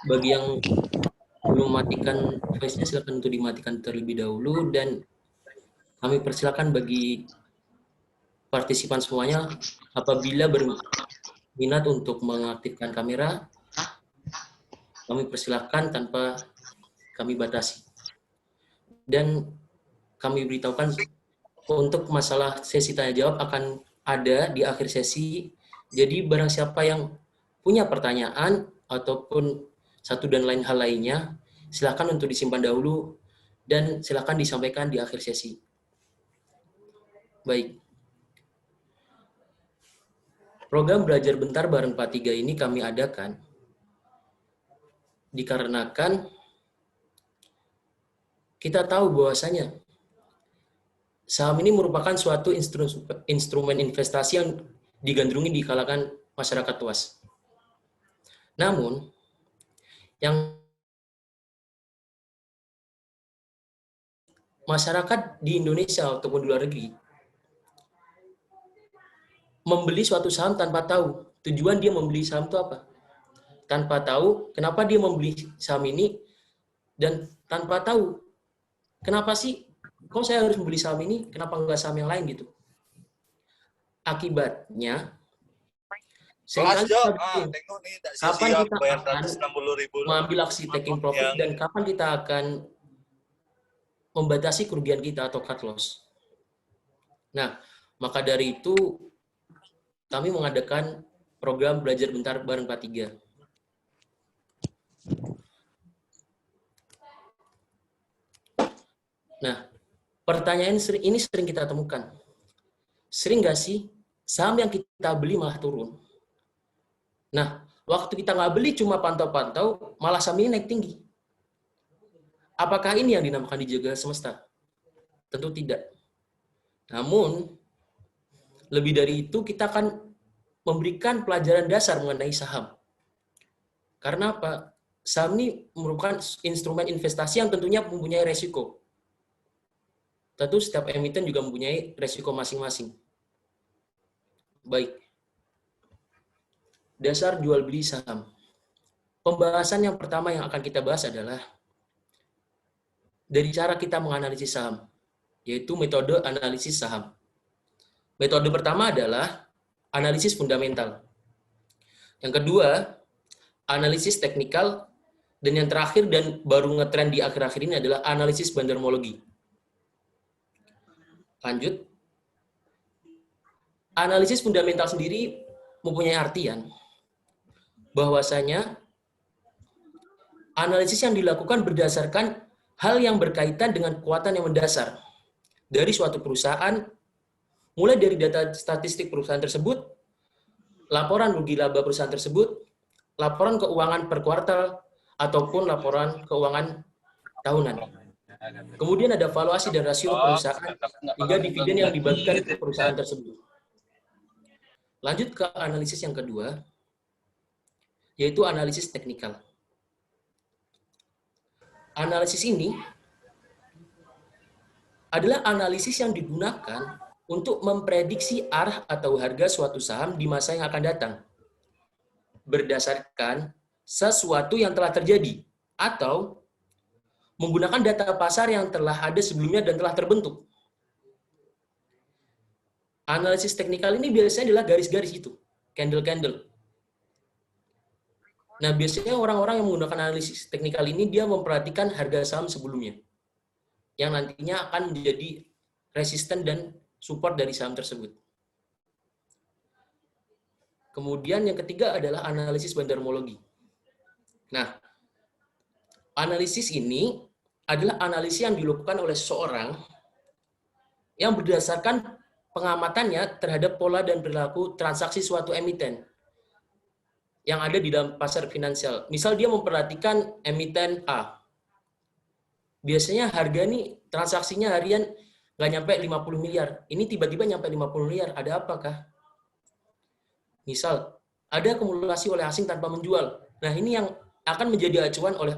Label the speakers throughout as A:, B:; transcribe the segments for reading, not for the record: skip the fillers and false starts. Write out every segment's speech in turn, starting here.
A: Bagi yang belum matikan voice-nya, silakan untuk dimatikan terlebih dahulu, dan kami persilakan bagi partisipan semuanya apabila berminat untuk mengaktifkan kamera, kami persilakan tanpa kami batasi. Dan kami beritahukan untuk masalah sesi tanya jawab akan ada di akhir sesi. Jadi barang siapa yang punya pertanyaan ataupun satu dan lain hal lainnya, silakan untuk disimpan dahulu dan silakan disampaikan di akhir sesi. Baik. Program Belajar Bentar bareng Pak 3 ini kami adakan dikarenakan kita tahu bahwasanya saham ini merupakan suatu instrumen investasi yang digandrungi di kalangan masyarakat luas. Namun, yang masyarakat di Indonesia ataupun di luar negeri membeli suatu saham tanpa tahu tujuan dia membeli saham itu apa. Tanpa tahu kenapa dia membeli saham ini, dan tanpa tahu kenapa sih kok saya harus membeli saham ini, kenapa enggak saham yang lain gitu. Akibatnya, seringkali kita bingung kapan kita akan mengambil aksi taking profit dan kapan kita akan membatasi kerugian kita atau cut loss. Nah, maka dari itu kami mengadakan program Belajar Bentar bareng Pak 3. Nah, pertanyaan ini sering kita temukan. Sering nggak sih saham yang kita beli malah turun? Nah, waktu kita nggak beli cuma pantau-pantau, malah saham ini naik tinggi. Apakah ini yang dinamakan dijaga semesta? Tentu tidak. Namun, lebih dari itu kita akan memberikan pelajaran dasar mengenai saham. Karena apa? Saham ini merupakan instrumen investasi yang tentunya mempunyai resiko. Tentu setiap emiten juga mempunyai resiko masing-masing. Baik. Dasar jual beli saham. Pembahasan yang pertama yang akan kita bahas adalah dari cara kita menganalisis saham, yaitu metode analisis saham. Metode pertama adalah analisis fundamental. Yang kedua, analisis teknikal, dan yang terakhir dan baru ngetren di akhir-akhir ini adalah analisis bandarmologi. Lanjut. Analisis fundamental sendiri mempunyai artian bahwasanya analisis yang dilakukan berdasarkan hal yang berkaitan dengan kekuatan yang mendasar dari suatu perusahaan, mulai dari data statistik perusahaan tersebut, laporan rugi laba perusahaan tersebut, laporan keuangan per kuartal, ataupun laporan keuangan tahunan. Kemudian ada valuasi dan rasio perusahaan hingga dividen yang dibagikan ke perusahaan tersebut. Lanjut ke analisis yang kedua, yaitu analisis teknikal. Analisis ini adalah analisis yang digunakan untuk memprediksi arah atau harga suatu saham di masa yang akan datang, berdasarkan sesuatu yang telah terjadi, atau menggunakan data pasar yang telah ada sebelumnya dan telah terbentuk. Analisis teknikal ini biasanya adalah garis-garis itu, candle-candle. Nah, biasanya orang-orang yang menggunakan analisis teknikal ini, dia memperhatikan harga saham sebelumnya, yang nantinya akan menjadi resisten dan support dari saham tersebut. Kemudian yang ketiga adalah analisis bandarmologi. Nah, analisis ini adalah analisis yang dilakukan oleh seseorang yang berdasarkan pengamatannya terhadap pola dan perilaku transaksi suatu emiten yang ada di dalam pasar finansial. Misal dia memperhatikan emiten A. Biasanya harga nih transaksinya harian nggak nyampe 50 miliar. Ini tiba-tiba nyampe 50 miliar. Ada apakah? Misal, ada akumulasi oleh asing tanpa menjual. Nah, ini yang akan menjadi acuan oleh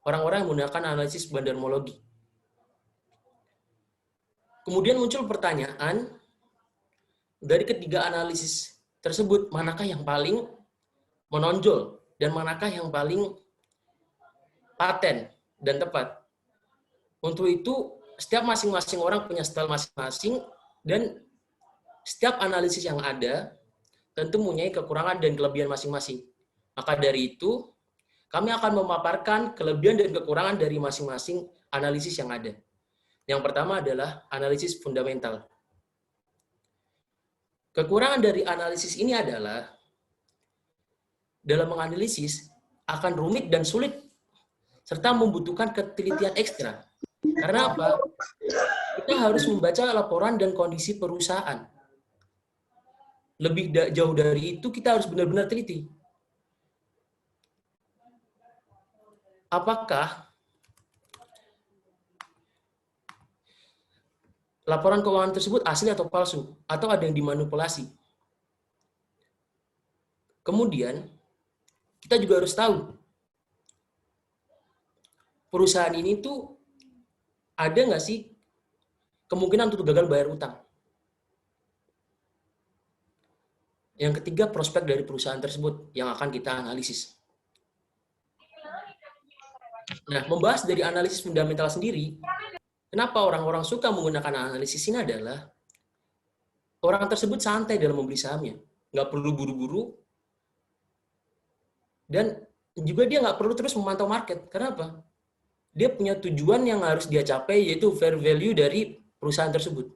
A: orang-orang yang menggunakan analisis bandarmologi. Kemudian muncul pertanyaan, dari ketiga analisis tersebut, manakah yang paling menonjol dan manakah yang paling paten dan tepat. Untuk itu, setiap masing-masing orang punya style masing-masing, dan setiap analisis yang ada tentu mempunyai kekurangan dan kelebihan masing-masing. Maka dari itu, kami akan memaparkan kelebihan dan kekurangan dari masing-masing analisis yang ada. Yang pertama adalah analisis fundamental. Kekurangan dari analisis ini adalah dalam menganalisis akan rumit dan sulit serta membutuhkan ketelitian ekstra. Karena apa? Kita harus membaca laporan dan kondisi perusahaan. Lebih jauh dari itu, kita harus benar-benar teliti. Apakah laporan keuangan tersebut asli atau palsu, atau ada yang dimanipulasi? Kemudian, kita juga harus tahu perusahaan ini tuh ada nggak sih kemungkinan untuk gagal bayar utang. Yang ketiga, prospek dari perusahaan tersebut yang akan kita analisis. Nah, membahas dari analisis fundamental sendiri, kenapa orang-orang suka menggunakan analisis ini adalah orang tersebut santai dalam membeli sahamnya, nggak perlu buru-buru, dan juga dia nggak perlu terus memantau market. Kenapa? Dia punya tujuan yang harus dia capai, yaitu fair value dari perusahaan tersebut.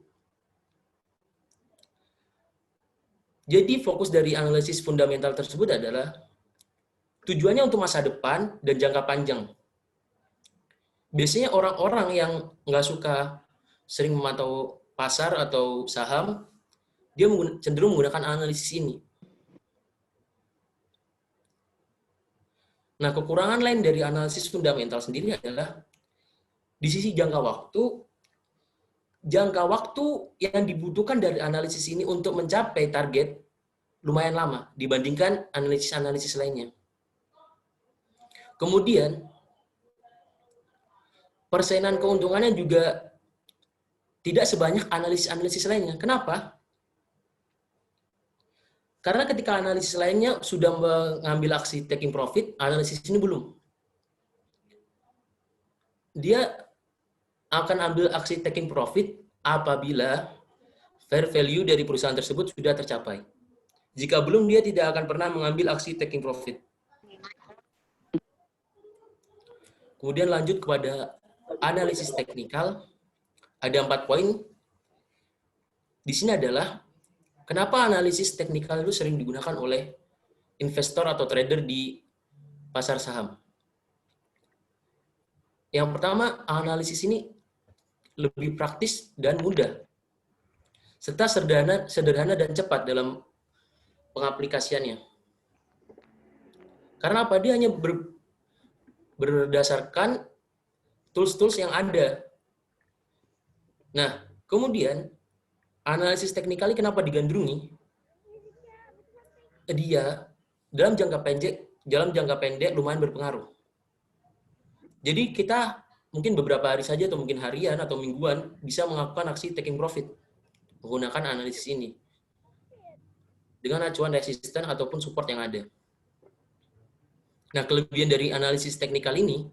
A: Jadi fokus dari analisis fundamental tersebut adalah tujuannya untuk masa depan dan jangka panjang. Biasanya orang-orang yang nggak suka sering memantau pasar atau saham, dia cenderung menggunakan analisis ini. Nah, kekurangan lain dari analisis fundamental sendiri adalah di sisi jangka waktu yang dibutuhkan dari analisis ini untuk mencapai target lumayan lama dibandingkan analisis-analisis lainnya. Kemudian, persenan keuntungannya juga tidak sebanyak analisis-analisis lainnya. Kenapa? Karena ketika analisis lainnya sudah mengambil aksi taking profit, analisis ini belum. Dia akan ambil aksi taking profit apabila fair value dari perusahaan tersebut sudah tercapai. Jika belum, dia tidak akan pernah mengambil aksi taking profit. Kemudian lanjut kepada analisis teknikal. Ada 4 poin. Di sini adalah kenapa analisis teknikal itu sering digunakan oleh investor atau trader di pasar saham. Yang pertama, analisis ini lebih praktis dan mudah, serta sederhana dan cepat dalam pengaplikasiannya. Karena apa? Dia hanya berdasarkan tools-tools yang ada. Nah, kemudian analisis teknikal ini kenapa digandrungi? Dia dalam jangka pendek lumayan berpengaruh. Jadi kita mungkin beberapa hari saja atau mungkin harian atau mingguan bisa melakukan aksi taking profit menggunakan analisis ini dengan acuan resisten ataupun support yang ada. Nah, kelebihan dari analisis teknikal ini,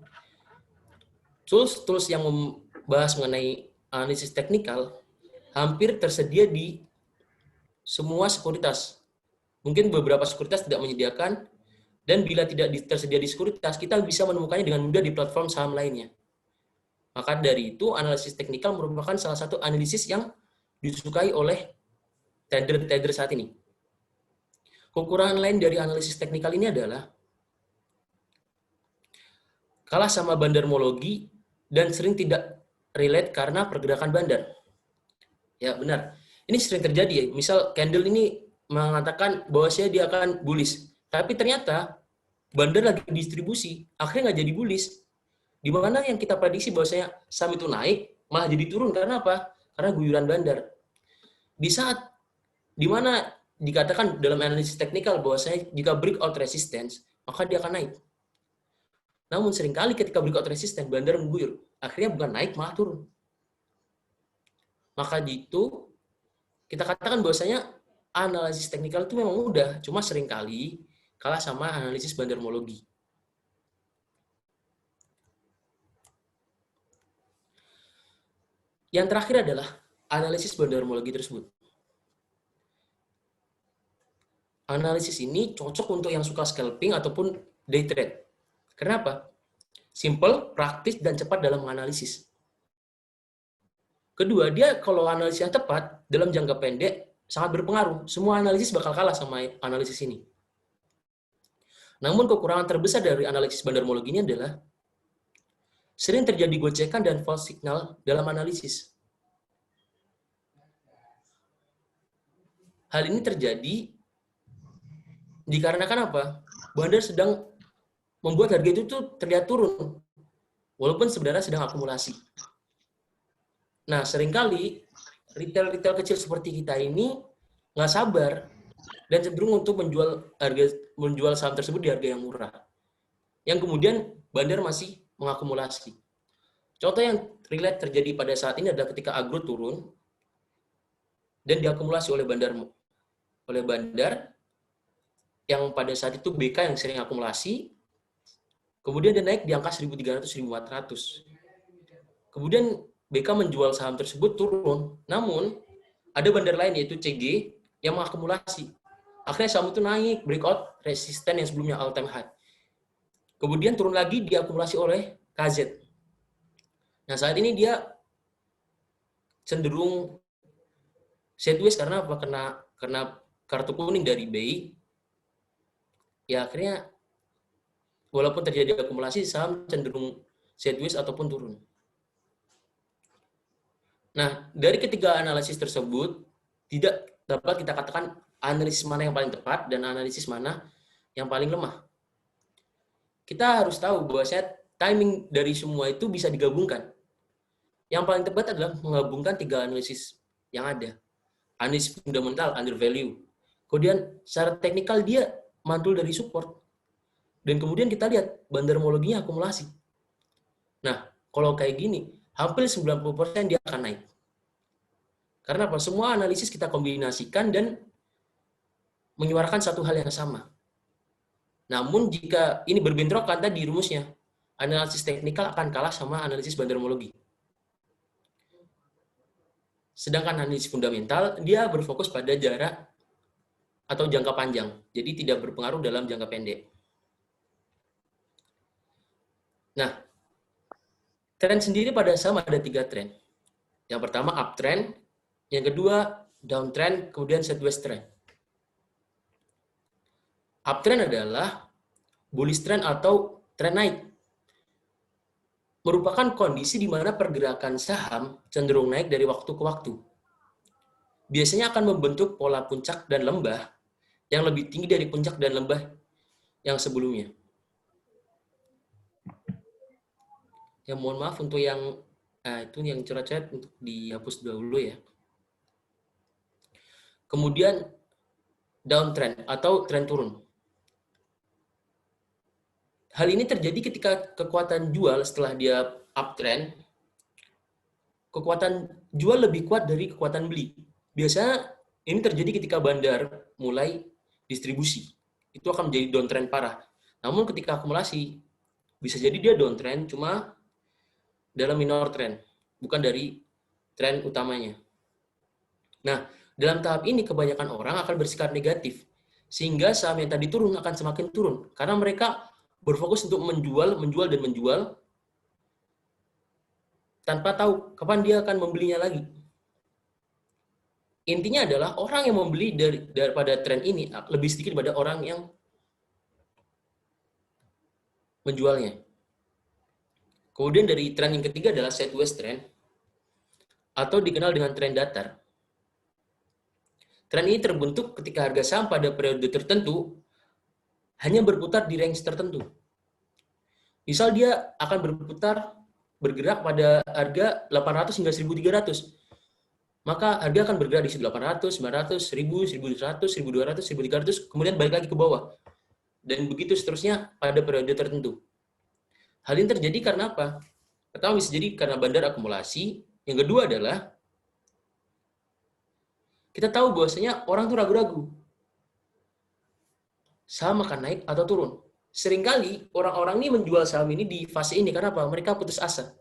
A: tools yang membahas mengenai analisis teknikal hampir tersedia di semua sekuritas. Mungkin beberapa sekuritas tidak menyediakan, dan bila tidak tersedia di sekuritas, kita bisa menemukannya dengan mudah di platform saham lainnya. Maka dari itu, analisis teknikal merupakan salah satu analisis yang disukai oleh trader-trader saat ini. Kekurangan lain dari analisis teknikal ini adalah kalah sama bandarmologi dan sering tidak relate karena pergerakan bandar. Ya, benar. Ini sering terjadi ya. Misal candle ini mengatakan bahwasanya dia akan bullish, tapi ternyata bandar lagi distribusi, akhirnya nggak jadi bullish. Di mana yang kita prediksi bahwasanya saham itu naik, malah jadi turun. Karena apa? Karena guyuran bandar. Di saat di mana dikatakan dalam analisis teknikal bahwasanya jika breakout resistance, maka dia akan naik. Namun seringkali ketika breakout resistance, bandar mengguyur. Akhirnya bukan naik, malah turun. Maka itu kita katakan bahwasanya analisis teknikal itu memang mudah, cuma seringkali kalah sama analisis bandarmologi. Yang terakhir adalah analisis bandarmologi tersebut. Analisis ini cocok untuk yang suka scalping ataupun day trade. Kenapa? Simple, praktis, dan cepat dalam menganalisis. Kedua, dia kalau analisisnya tepat dalam jangka pendek sangat berpengaruh. Semua analisis bakal kalah sama analisis ini. Namun kekurangan terbesar dari analisis bandarmologi ini adalah sering terjadi gocekan dan false signal dalam analisis. Hal ini terjadi dikarenakan apa? Bandar sedang membuat harga itu tuh terlihat turun, walaupun sebenarnya sedang akumulasi. Nah, seringkali retail-retail kecil seperti kita ini nggak sabar dan cenderung untuk menjual saham tersebut di harga yang murah. Yang kemudian bandar masih mengakumulasi. Contoh yang relate terjadi pada saat ini adalah ketika agro turun dan diakumulasi oleh bandar yang pada saat itu BK yang sering akumulasi, kemudian dia naik di angka 1.300, 1.400. Kemudian BK menjual saham tersebut turun, namun ada bandar lain yaitu CG yang mengakumulasi. Akhirnya saham itu naik, breakout resisten yang sebelumnya all time high. Kemudian turun lagi diakumulasi oleh KZ. Nah, saat ini dia cenderung sideways karena apa? Karena kartu kuning dari BI. Ya akhirnya walaupun terjadi akumulasi, saham cenderung sideways ataupun turun. Nah, dari ketiga analisis tersebut tidak dapat kita katakan analisis mana yang paling tepat dan analisis mana yang paling lemah. Kita harus tahu bahwasanya timing dari semua itu bisa digabungkan. Yang paling tepat adalah menggabungkan tiga analisis yang ada. Analisis fundamental, under value. Kemudian secara teknikal dia mantul dari support. Dan kemudian kita lihat bandarmologinya akumulasi. Nah, kalau kayak gini, hampir 90% dia akan naik. Karena apa? Semua analisis kita kombinasikan dan menyuarakan satu hal yang sama. Namun jika ini berbentrokan tadi rumusnya, analisis teknikal akan kalah sama analisis bandarmologi. Sedangkan analisis fundamental, dia berfokus pada jarak atau jangka panjang. Jadi tidak berpengaruh dalam jangka pendek. Nah, tren sendiri pada saham ada 3 tren. Yang pertama uptrend, yang kedua downtrend, kemudian sideways trend. Uptrend adalah bullish trend atau tren naik. Merupakan kondisi di mana pergerakan saham cenderung naik dari waktu ke waktu. Biasanya akan membentuk pola puncak dan lembah yang lebih tinggi dari puncak dan lembah yang sebelumnya. Ya mohon maaf untuk yang itu yang coret-coret untuk dihapus dahulu ya. Kemudian downtrend atau tren turun. Hal ini terjadi ketika kekuatan jual setelah dia uptrend, kekuatan jual lebih kuat dari kekuatan beli. Biasanya ini terjadi ketika bandar mulai distribusi. Itu akan menjadi downtrend parah. Namun ketika akumulasi, bisa jadi dia downtrend cuma dalam minor trend, bukan dari tren utamanya. Nah, dalam tahap ini kebanyakan orang akan bersikap negatif, sehingga saham yang tadi turun akan semakin turun, karena mereka berfokus untuk menjual tanpa tahu kapan dia akan membelinya lagi. Intinya adalah orang yang membeli daripada tren ini lebih sedikit daripada orang yang menjualnya. Kemudian dari tren yang ketiga adalah sideways trend atau dikenal dengan tren datar. Tren ini terbentuk ketika harga saham pada periode tertentu hanya berputar di range tertentu. Misal dia akan bergerak pada harga 800 hingga 1300. Maka harga akan bergerak di 800, 900, 1000, 1100, 1200, 1300, kemudian balik lagi ke bawah. Dan begitu seterusnya pada periode tertentu. Hal ini terjadi karena apa? Pertama bisa jadi karena bandar akumulasi. Yang kedua adalah kita tahu bahwasanya orang tuh ragu-ragu. Saham akan naik atau turun. Seringkali orang-orang ini menjual saham ini di fase ini. Karena apa? Mereka putus asa.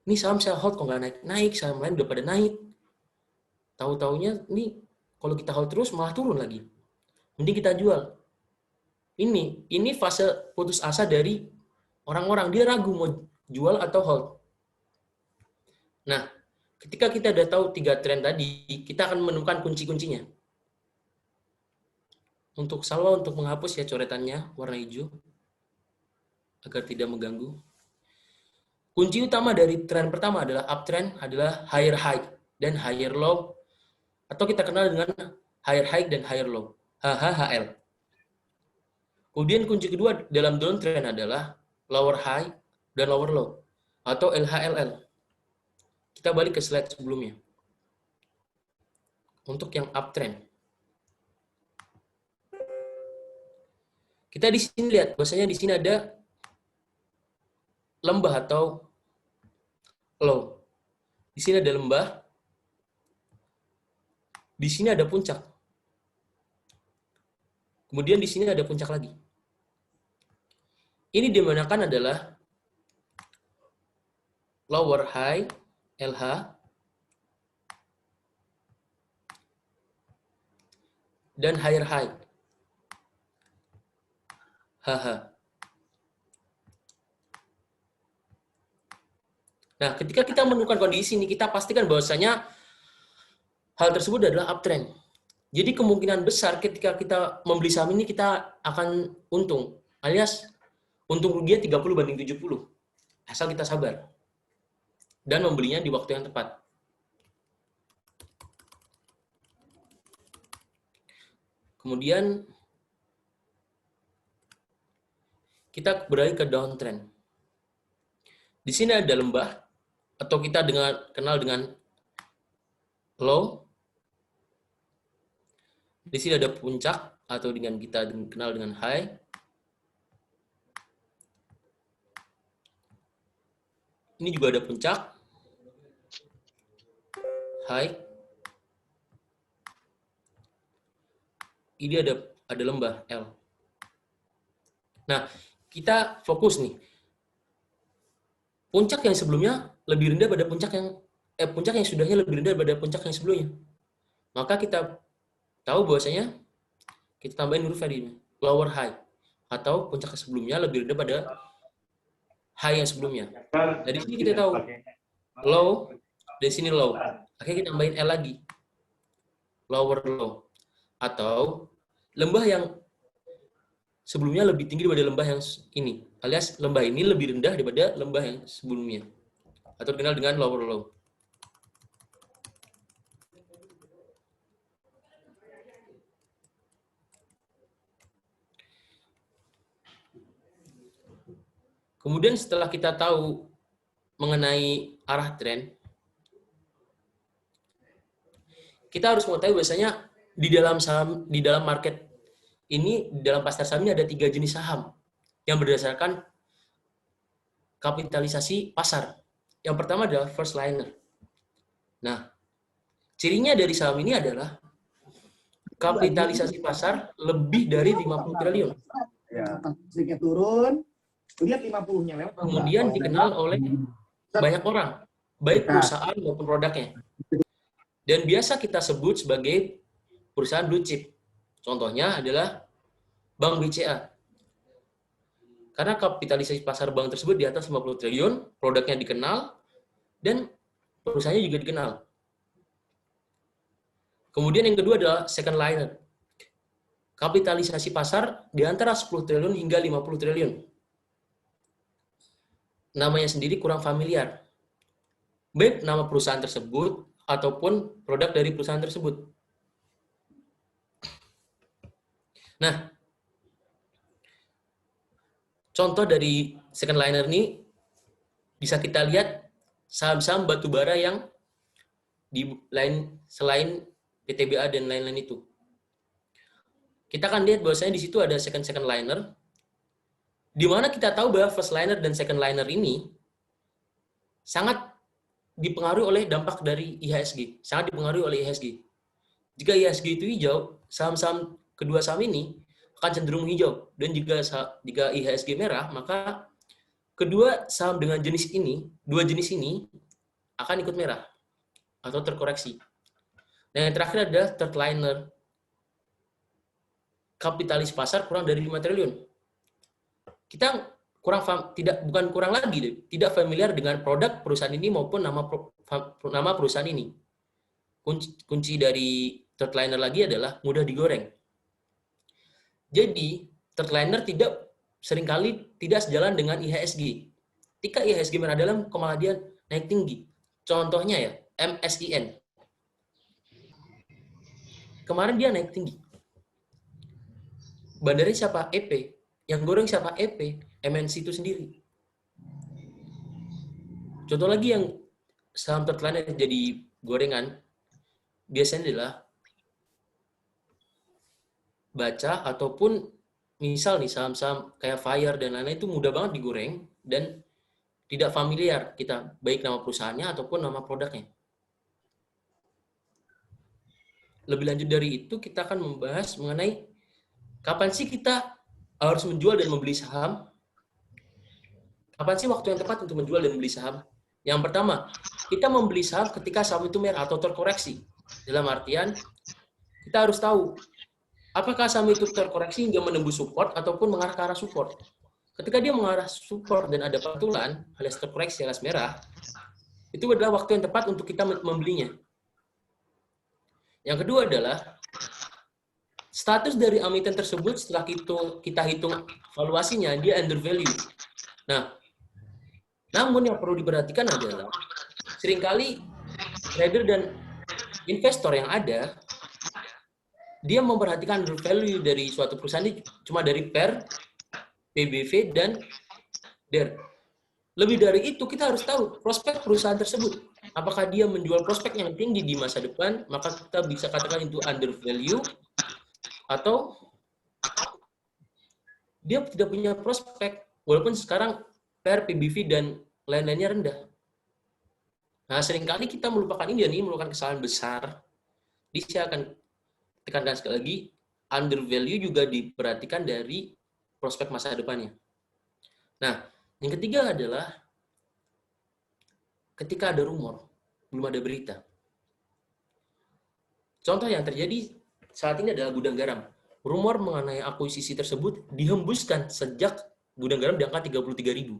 A: Ini saham saya hold kok nggak naik-naik, saham lain udah pada naik. Tahu-taunya ini kalau kita hold terus malah turun lagi. Mending kita jual. Ini fase putus asa dari orang-orang. Dia ragu mau jual atau hold. Nah, ketika kita udah tahu 3 tren tadi, kita akan menemukan kunci-kuncinya. Untuk Salwa, untuk menghapus ya coretannya warna hijau agar tidak mengganggu. Kunci utama dari tren pertama adalah uptrend, adalah higher high dan higher low, atau kita kenal dengan higher high dan higher low, HHHL. Kemudian kunci kedua dalam downtrend adalah lower high dan lower low, atau LHLL. Kita balik ke slide sebelumnya. Untuk yang uptrend, kita di sini lihat bahwasanya di sini ada lembah atau low. Di sini ada lembah. Di sini ada puncak. Kemudian di sini ada puncak lagi. Ini dimanakan adalah lower high, LH, dan higher high, HH. Nah, ketika kita menemukan kondisi ini, kita pastikan bahwasanya hal tersebut adalah uptrend. Jadi kemungkinan besar ketika kita membeli saham ini kita akan untung, alias untung ruginya 30/70. Asal kita sabar. Dan membelinya di waktu yang tepat. Kemudian kita beralih ke downtrend. Di sini ada lembah, atau kita kenal dengan low. Di sini ada puncak, atau dengan kita kenal dengan high. Ini juga ada puncak, high. Ini ada lembah L. Nah, kita fokus nih. Puncak yang sebelumnya lebih rendah pada puncak yang sudahnya lebih rendah pada puncak yang sebelumnya. Maka kita tahu bahwasanya kita tambahin huruf tadi, lower high, atau puncak sebelumnya lebih rendah pada high yang sebelumnya. Dari sini kita tahu low, dari sini low. Akhirnya kita tambahin L lagi, lower low, atau lembah yang sebelumnya lebih tinggi daripada lembah yang ini, alias lembah ini lebih rendah daripada lembah yang sebelumnya, atau dikenal dengan lower low. Kemudian setelah kita tahu mengenai arah tren, kita harus mengetahui bahwasanya di dalam saham, di dalam market ini, di dalam pasar saham ini ada 3 jenis saham yang berdasarkan kapitalisasi pasar. Yang pertama adalah first liner. Nah, cirinya dari saham ini adalah kapitalisasi pasar lebih dari 50 triliun.
B: Ya, sedikit turun, lihat 50-nya lewat.
A: Kemudian dikenal oleh banyak orang, baik perusahaan maupun produknya. Dan biasa kita sebut sebagai perusahaan blue chip. Contohnya adalah Bank BCA. Karena kapitalisasi pasar bank tersebut di atas 50 triliun, produknya dikenal, dan perusahaannya juga dikenal. Kemudian yang kedua adalah second liner. Kapitalisasi pasar di antara 10 triliun hingga 50 triliun. Namanya sendiri kurang familiar. Baik nama perusahaan tersebut ataupun produk dari perusahaan tersebut. Nah, contoh dari second liner ini bisa kita lihat saham-saham batubara yang di lain selain PTBA dan lain-lain itu. Kita akan lihat bahwasanya di situ ada second liner, di mana kita tahu bahwa first liner dan second liner ini sangat dipengaruhi oleh dampak dari IHSG, sangat dipengaruhi oleh IHSG. Jika IHSG itu hijau, saham-saham kedua saham ini akan cenderung hijau, dan jika IHSG merah, maka Kedua, saham dengan jenis ini, dua jenis ini akan ikut merah atau terkoreksi. Dan yang terakhir adalah third liner. Kapitalis pasar kurang dari 5 triliun. Kita bukan kurang lagi, tidak familiar dengan produk perusahaan ini maupun nama perusahaan ini. Kunci dari third liner lagi adalah mudah digoreng. Jadi, third liner seringkali tidak sejalan dengan IHSG. Ketika IHSG merah dalam, malah dia naik tinggi. Contohnya ya, MSIN. Kemarin dia naik tinggi. Bandarnya siapa? EP. Yang goreng siapa? EP. MNC itu sendiri. Contoh lagi yang saham third liner jadi gorengan, biasanya adalah baca ataupun misal nih saham-saham kayak Fire dan lain-lain itu mudah banget digoreng dan tidak familiar kita, baik nama perusahaannya ataupun nama produknya. Lebih lanjut dari itu, kita akan membahas mengenai kapan sih kita harus menjual dan membeli saham. Kapan sih waktu yang tepat untuk menjual dan membeli saham? Yang pertama, kita membeli saham ketika saham itu merah atau terkoreksi. Dalam artian, kita harus tahu apakah saham itu terkoreksi hingga menembus support ataupun mengarah ke arah support. Ketika dia mengarah support dan ada pantulan alias terkoreksi alias merah, itu adalah waktu yang tepat untuk kita membelinya. Yang kedua adalah status dari emiten tersebut setelah kita hitung valuasinya, dia undervalue. Nah, namun yang perlu diperhatikan adalah seringkali trader dan investor yang ada, dia memperhatikan undervalue dari suatu perusahaan ini cuma dari PER, PBV, dan DER. Lebih dari itu, kita harus tahu prospek perusahaan tersebut. Apakah dia menjual prospek yang tinggi di masa depan, maka kita bisa katakan itu undervalue, atau dia tidak punya prospek, walaupun sekarang PER, PBV, dan lain-lainnya rendah. Nah, seringkali kita melupakan ini dan ini merupakan kesalahan besar. Jadi saya akan tekankan sekali lagi, undervalue juga diperhatikan dari prospek masa depannya. Nah, yang ketiga adalah ketika ada rumor, belum ada berita. Contoh yang terjadi saat ini adalah gudang garam. Rumor mengenai akuisisi tersebut dihembuskan sejak gudang garam di angka 33.000.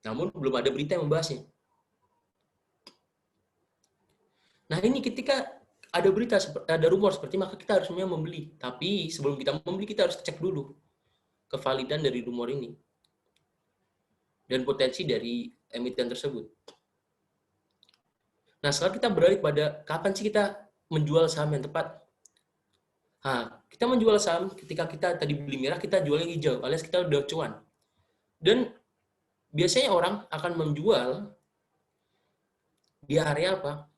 A: Namun belum ada berita yang membahasnya. Nah, ini ketika ada berita, ada rumor seperti, maka kita harusnya membeli. Tapi sebelum kita membeli, kita harus cek dulu kevalidan dari rumor ini dan potensi dari emiten tersebut. Nah, sekarang kita beralih pada kapan sih kita menjual saham yang tepat. Nah, kita menjual saham ketika kita tadi beli merah, kita jual yang hijau, alias kita udah cuan. Dan biasanya orang akan menjual di area apa?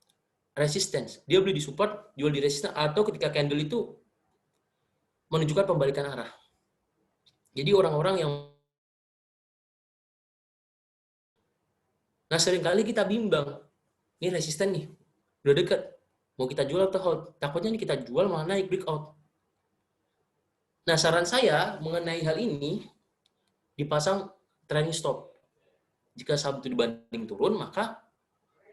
A: Resistance. Dia beli di support, jual di resistance, atau ketika candle itu menunjukkan pembalikan arah. Jadi orang-orang yang seringkali kita bimbang. Ini resisten nih, udah dekat. Mau kita jual atau hold? Takutnya nih kita jual malah naik breakout. Nah, saran saya mengenai hal ini, dipasang trailing stop. Jika saham itu dibanding turun, maka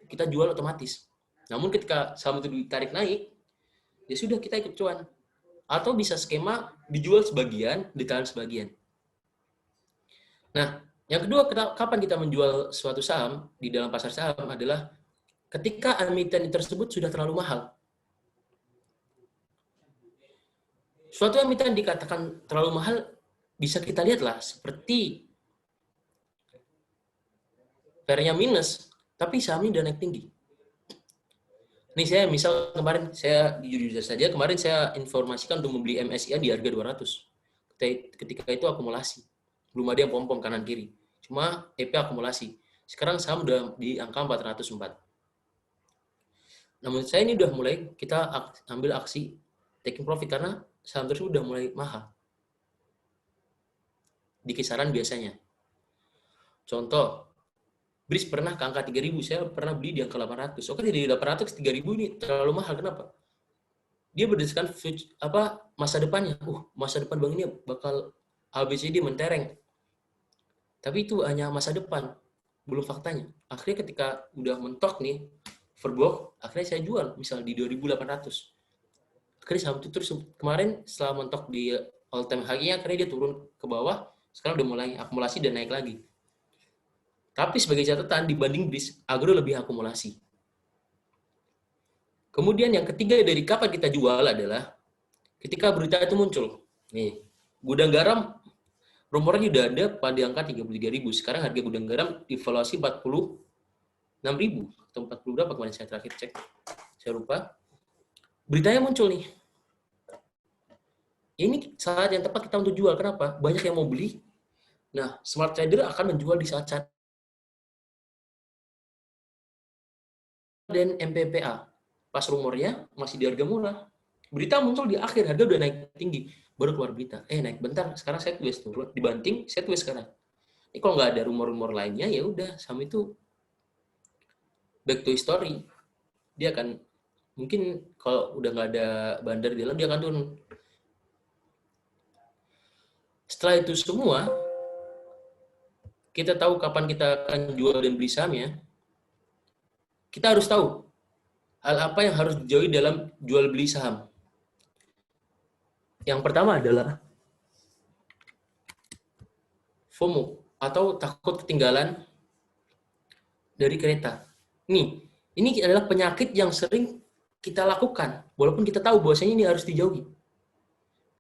A: kita jual otomatis. Namun ketika saham itu ditarik naik, ya sudah kita ikut cuan. Atau bisa skema dijual sebagian, ditahan sebagian. Nah, yang kedua, kapan kita menjual suatu saham di dalam pasar saham adalah ketika emiten tersebut sudah terlalu mahal. Suatu emiten dikatakan terlalu mahal, bisa kita lihatlah seperti PER-nya minus, tapi sahamnya udah naik tinggi. Ini saya misal kemarin, saya jujur saja, kemarin saya informasikan untuk membeli MSIA di harga 200. Ketika itu akumulasi. Belum ada yang pom-pom kanan kiri. Cuma EP akumulasi. Sekarang saham udah di angka 404. Namun saya ini udah mulai, kita ambil aksi taking profit karena saham tersebut udah mulai mahal. Di kisaran biasanya. Contoh, BRIS pernah ke angka 3.000, saya pernah beli di angka 800. Oke, di 800, 3.000 ini terlalu mahal. Kenapa? Dia berdasarkan masa depannya. Masa depan bank ini bakal ABCD mentereng. Tapi itu hanya masa depan, belum faktanya. Akhirnya ketika udah mentok nih, overbought, akhirnya saya jual, misal di 2.800. Akhirnya saham itu terus kemarin setelah mentok di all time high-nya, akhirnya dia turun ke bawah, sekarang udah mulai akumulasi dan naik lagi. Tapi sebagai catatan, dibanding BRIS, Agro lebih akumulasi. Kemudian yang ketiga dari kapan kita jual adalah ketika berita itu muncul. Nih, gudang garam rumornya udah ada pada angka 33.000. Sekarang harga gudang garam divaluasi 46.000 atau 40 berapa kemarin saya terakhir cek. Saya lupa. Beritanya muncul nih. Ini saat yang tepat kita untuk jual. Kenapa? Banyak yang mau beli. Nah, smart trader akan menjual di saat dan MPPA. Pas rumornya masih di harga murah. Berita muncul di akhir, harga udah naik tinggi. Baru keluar berita. Naik bentar, sekarang saya tulis turun. Dibanting, saya tulis sekarang. Ini kalau nggak ada rumor-rumor lainnya, ya udah, saham itu back to history. Dia akan, mungkin kalau udah nggak ada bandar di dalam, dia akan turun. Setelah itu semua, kita tahu kapan kita akan jual dan beli sahamnya. Kita harus tahu hal apa yang harus dijauhi dalam jual beli saham. Yang pertama adalah FOMO atau takut ketinggalan dari kereta. Ini adalah penyakit yang sering kita lakukan, walaupun kita tahu bahwasanya ini harus dijauhi.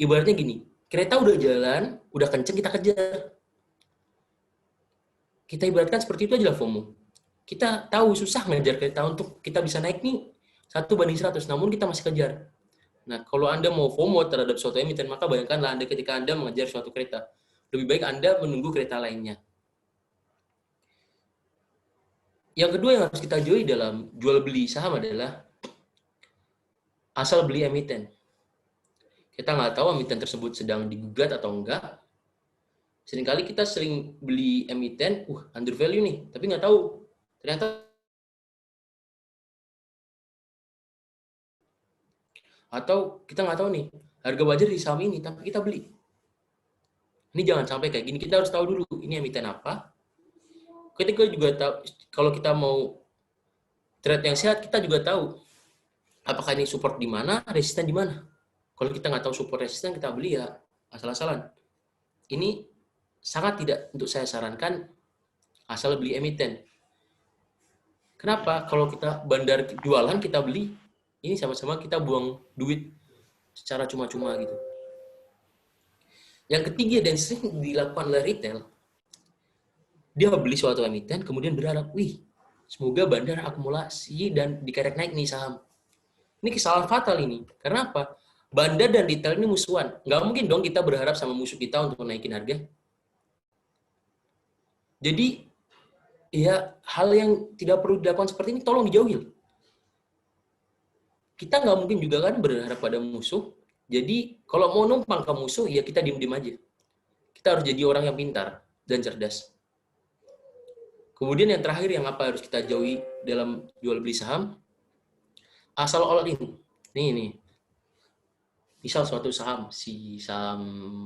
A: Ibaratnya gini, kereta udah jalan, udah kenceng kita kejar. Kita ibaratkan seperti itu aja lah FOMO. Kita tahu susah ngejar kereta untuk kita bisa naik nih 1:100, namun kita masih kejar. Nah, kalau Anda mau FOMO terhadap suatu emiten, maka bayangkanlah Anda ketika Anda mengejar suatu kereta. Lebih baik Anda menunggu kereta lainnya. Yang kedua yang harus kita jauhi dalam jual beli saham adalah asal beli emiten. Kita nggak tahu emiten tersebut sedang digugat atau enggak. Seringkali kita sering beli emiten, under value nih, tapi nggak tahu. Ternyata atau kita nggak tahu nih, harga wajar di saham ini, tapi kita beli. Ini jangan sampai kayak gini, kita harus tahu dulu, ini emiten apa. Ketika juga tahu, kalau kita mau trade yang sehat, kita juga tahu apakah ini support di mana, resisten di mana. Kalau kita nggak tahu support resisten, kita beli ya asal-asalan. Ini sangat tidak untuk saya sarankan asal beli emiten. Kenapa? Kalau kita bandar jualan, kita beli, ini sama-sama kita buang duit secara cuma-cuma gitu. Yang ketiga dan sering dilakukan oleh retail, dia beli suatu emiten, kemudian berharap, semoga bandar akumulasi dan dikerek naik nih saham. Ini kesalahan fatal ini. Karena apa? Bandar dan retail ini musuhan. Nggak mungkin dong kita berharap sama musuh kita untuk naikin harga. Jadi, ya hal yang tidak perlu dilakukan seperti ini tolong dijauhi. Kita nggak mungkin juga kan berharap pada musuh. Jadi, kalau mau numpang ke musuh, ya kita diem-diem aja. Kita harus jadi orang yang pintar dan cerdas. Kemudian yang terakhir yang apa harus kita jauhi dalam jual beli saham? Asal all in. Nih. Misal suatu saham,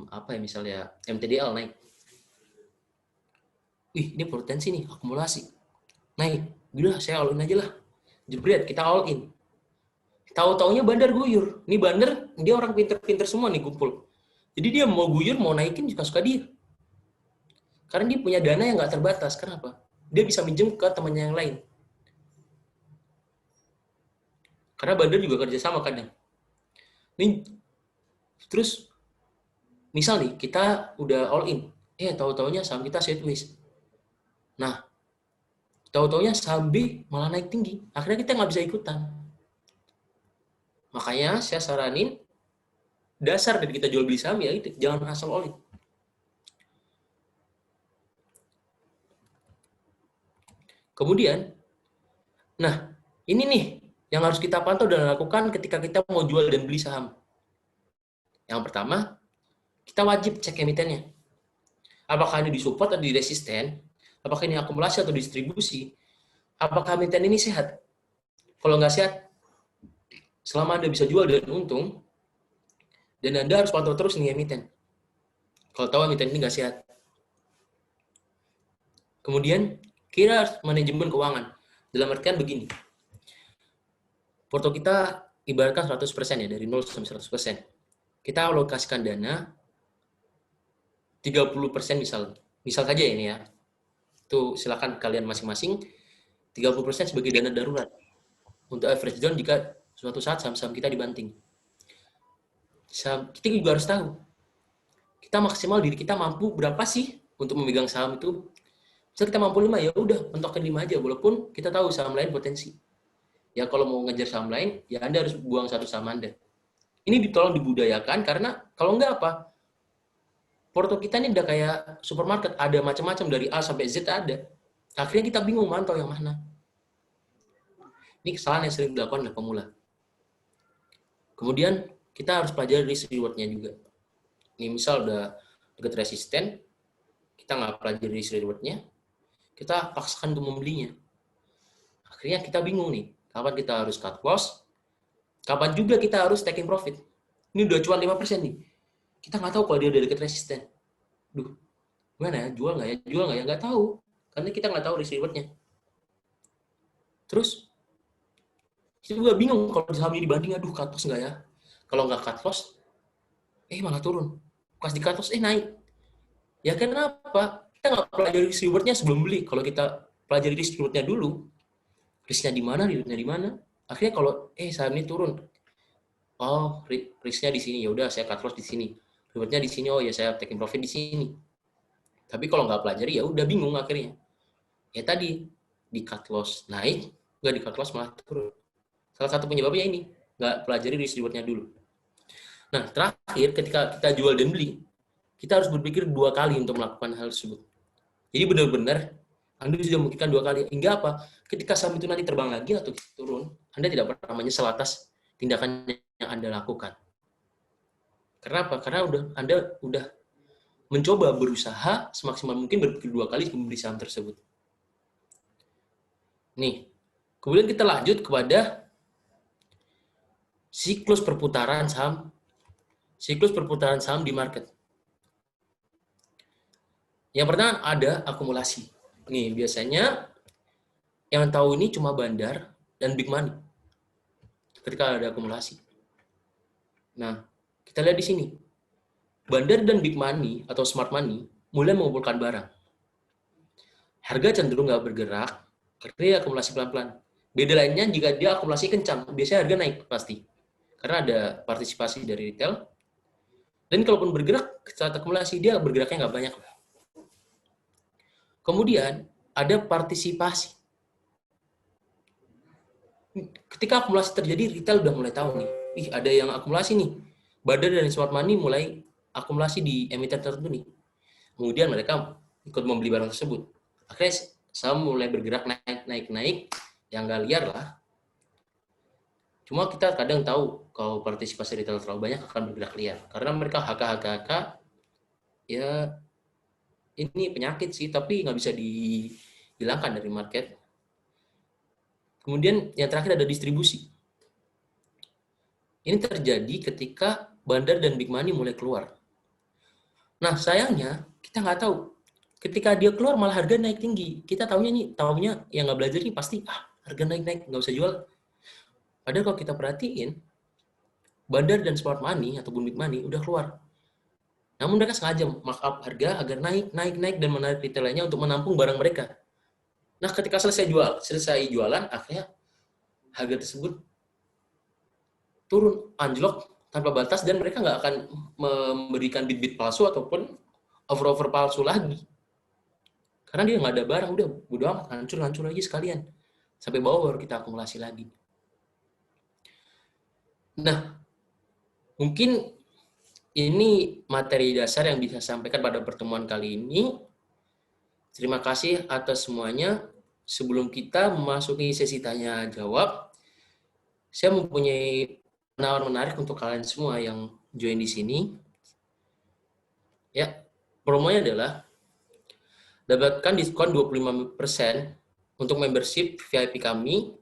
A: apa ya misalnya MTDL naik. Ini potensi nih, akumulasi. Naik. Gila, saya all in aja lah. Jebret, kita all in. Tahu-taunya bandar guyur. Ini bandar, dia orang pinter-pinter semua nih kumpul. Jadi dia mau guyur, mau naikin juga suka dia. Karena dia punya dana yang nggak terbatas. Kenapa? Dia bisa minjem ke temannya yang lain. Karena bandar juga kerjasama kadang. Nih, terus misal nih kita udah all in, tahu-taunya saham kita sideways. Nah, tahu-taunya saham B malah naik tinggi. Akhirnya kita nggak bisa ikutan. Makanya saya saranin dasar dari kita jual beli saham ya itu, jangan asal all in. Kemudian, nah ini nih yang harus kita pantau dan lakukan ketika kita mau jual dan beli saham. Yang pertama, kita wajib cek emitennya. Apakah ini disupport atau di resisten? Apakah ini akumulasi atau distribusi? Apakah emiten ini sehat? Kalau nggak sehat, selama Anda bisa jual dan untung, dan Anda harus pantau terus nih emiten. Kalau tahu emiten ini nggak sehat. Kemudian kita harus manajemen keuangan. Dalam artian begini, porto kita ibaratkan 100% ya, dari 0 sampai 100%. Kita alokasikan dana 30% misal saja ini ya. Itu silakan kalian masing-masing 30% sebagai dana darurat. Untuk average down jika suatu saat saham-saham kita dibanting. Kita juga harus tahu, kita maksimal diri kita mampu berapa sih untuk memegang saham itu. Misal kita mampu 5, ya udah mentokkan 5 aja, walaupun kita tahu saham lain potensi. Ya kalau mau ngejar saham lain, ya Anda harus buang satu saham Anda. Ini ditolong dibudayakan, karena kalau enggak apa, porto kita ini udah kayak supermarket, ada macam-macam dari A sampai Z ada. Akhirnya kita bingung mantau yang mana. Ini kesalahan yang sering dilakukan oleh pemula. Kemudian kita harus pelajari risk reward-nya juga. Ini misal udah dekat resisten, kita nggak pelajari risk reward-nya, kita paksakan untuk membelinya. Akhirnya kita bingung nih, kapan kita harus cut loss, kapan juga kita harus taking profit. Ini udah cuan 5% nih. Kita nggak tahu kalau dia udah dekat resisten. Duh, gimana ya? Jual nggak ya? Jual nggak ya? Nggak tahu. Karena kita nggak tahu risk reward-nya. Terus, kita juga bingung kalau saham ini dibanding, aduh cut loss nggak ya? Kalau nggak cut loss, malah turun. Pas di cut loss, naik. Ya kenapa? Kita nggak pelajari risk reward-nya sebelum beli. Kalau kita pelajari risk reward-nya dulu, risk-nya di mana, reward-nya di mana. Akhirnya kalau saham ini turun, oh risk-nya di sini, ya udah saya cut loss di sini. Reward-nya di sini, oh ya saya taking profit di sini. Tapi kalau nggak pelajari, ya udah bingung akhirnya. Ya tadi di cut loss naik, nggak di cut loss malah turun. Salah satu penyebabnya ini, nggak pelajari risk reward-nya dulu. Nah, terakhir ketika kita jual dan beli, kita harus berpikir 2 kali untuk melakukan hal tersebut. Jadi benar-benar Anda sudah memikirkan 2 kali. Hingga apa? Ketika saham itu nanti terbang lagi atau turun, Anda tidak pernah menyesal atas tindakan yang Anda lakukan. Karena apa? Karena Anda udah mencoba berusaha semaksimal mungkin berpikir 2 kali sebelum membeli saham tersebut. Nih, kemudian kita lanjut kepada siklus perputaran saham di market. Yang pertama ada akumulasi. Nih, biasanya yang tahu ini cuma Bandar dan Big Money. Ketika ada akumulasi. Nah, kita lihat di sini. Bandar dan Big Money atau Smart Money mulai mengumpulkan barang. Harga cenderung nggak bergerak, karena dia akumulasi pelan-pelan. Beda lainnya jika dia akumulasi kencang, biasanya harga naik pasti. Karena ada partisipasi dari retail. Dan kalaupun bergerak, saat akumulasi dia bergeraknya nggak banyak. Kemudian ada partisipasi. Ketika akumulasi terjadi, retail udah mulai tahu nih. Ada yang akumulasi nih. Bandar dan Smart Money mulai akumulasi di emiten tertentu nih. Kemudian mereka ikut membeli barang tersebut. Akhirnya saham mulai bergerak naik. Yang nggak liar lah. Cuma kita kadang tahu kalau partisipasi retail terlalu banyak akan bergerak liar. Karena mereka HK, ya ini penyakit sih, tapi nggak bisa dihilangkan dari market. Kemudian yang terakhir ada distribusi. Ini terjadi ketika Bandar dan Big Money mulai keluar. Nah, sayangnya kita nggak tahu. Ketika dia keluar malah harga naik tinggi. Kita tahunya yang nggak belajar nih pasti harga naik, nggak usah jual. Padahal kalau kita perhatiin, Bandar dan Smart Money ataupun Big Money udah keluar. Namun mereka sengaja markup harga agar naik dan menarik retailnya untuk menampung barang mereka. Nah, ketika selesai jualan, akhirnya harga tersebut turun, anjlok tanpa batas, dan mereka nggak akan memberikan bid palsu ataupun offer palsu lagi. Karena dia nggak ada barang, udah bodo amat, hancur aja sekalian. Sampai bawah baru kita akumulasi lagi. Nah, mungkin ini materi dasar yang bisa saya sampaikan pada pertemuan kali ini. Terima kasih atas semuanya. Sebelum kita memasuki sesi tanya jawab, saya mempunyai penawaran menarik untuk kalian semua yang join di sini. Ya, promonya adalah dapatkan diskon 25% untuk membership VIP kami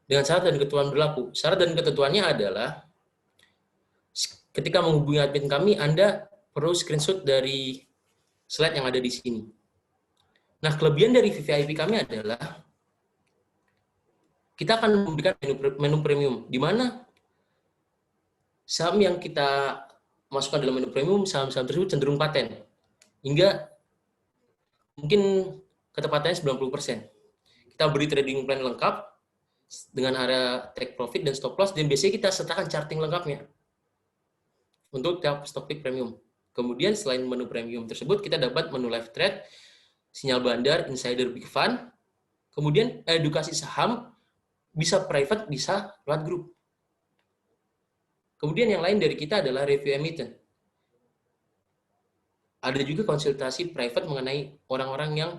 A: dengan syarat dan ketentuan berlaku. Syarat dan ketentuannya adalah ketika menghubungi admin kami, Anda perlu screenshot dari slide yang ada di sini. Nah, kelebihan dari VVIP kami adalah kita akan memberikan menu premium, di mana saham yang kita masukkan dalam menu premium, saham-saham tersebut cenderung paten, hingga mungkin ketepatannya 90%. Kita beri trading plan lengkap dengan area take profit dan stop loss, dan biasanya kita sertakan charting lengkapnya untuk tiap stock pick premium. Kemudian selain menu premium tersebut, kita dapat menu live trade, sinyal bandar, insider big fund, kemudian edukasi saham, bisa private, bisa lewat grup. Kemudian yang lain dari kita adalah review emittance. Ada juga konsultasi private mengenai orang-orang yang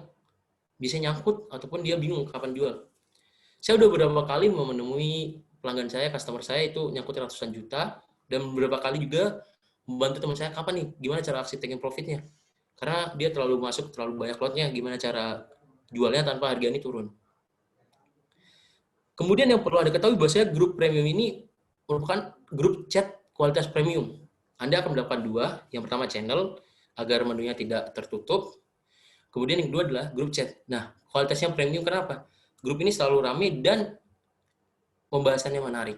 A: bisa nyangkut ataupun dia bingung kapan jual. Saya udah beberapa kali menemui pelanggan saya, customer saya itu nyangkut ratusan juta, dan beberapa kali juga membantu teman saya, kapan nih, gimana cara aksi taking profitnya. Karena dia terlalu banyak lotnya, gimana cara jualnya tanpa harga ini turun. Kemudian yang perlu Anda ketahui bahwasanya grup premium ini merupakan grup chat kualitas premium. Anda akan mendapat dua, yang pertama channel, agar menunya tidak tertutup. Kemudian yang kedua adalah grup chat. Nah, kualitasnya premium kenapa? Grup ini selalu ramai dan pembahasannya menarik.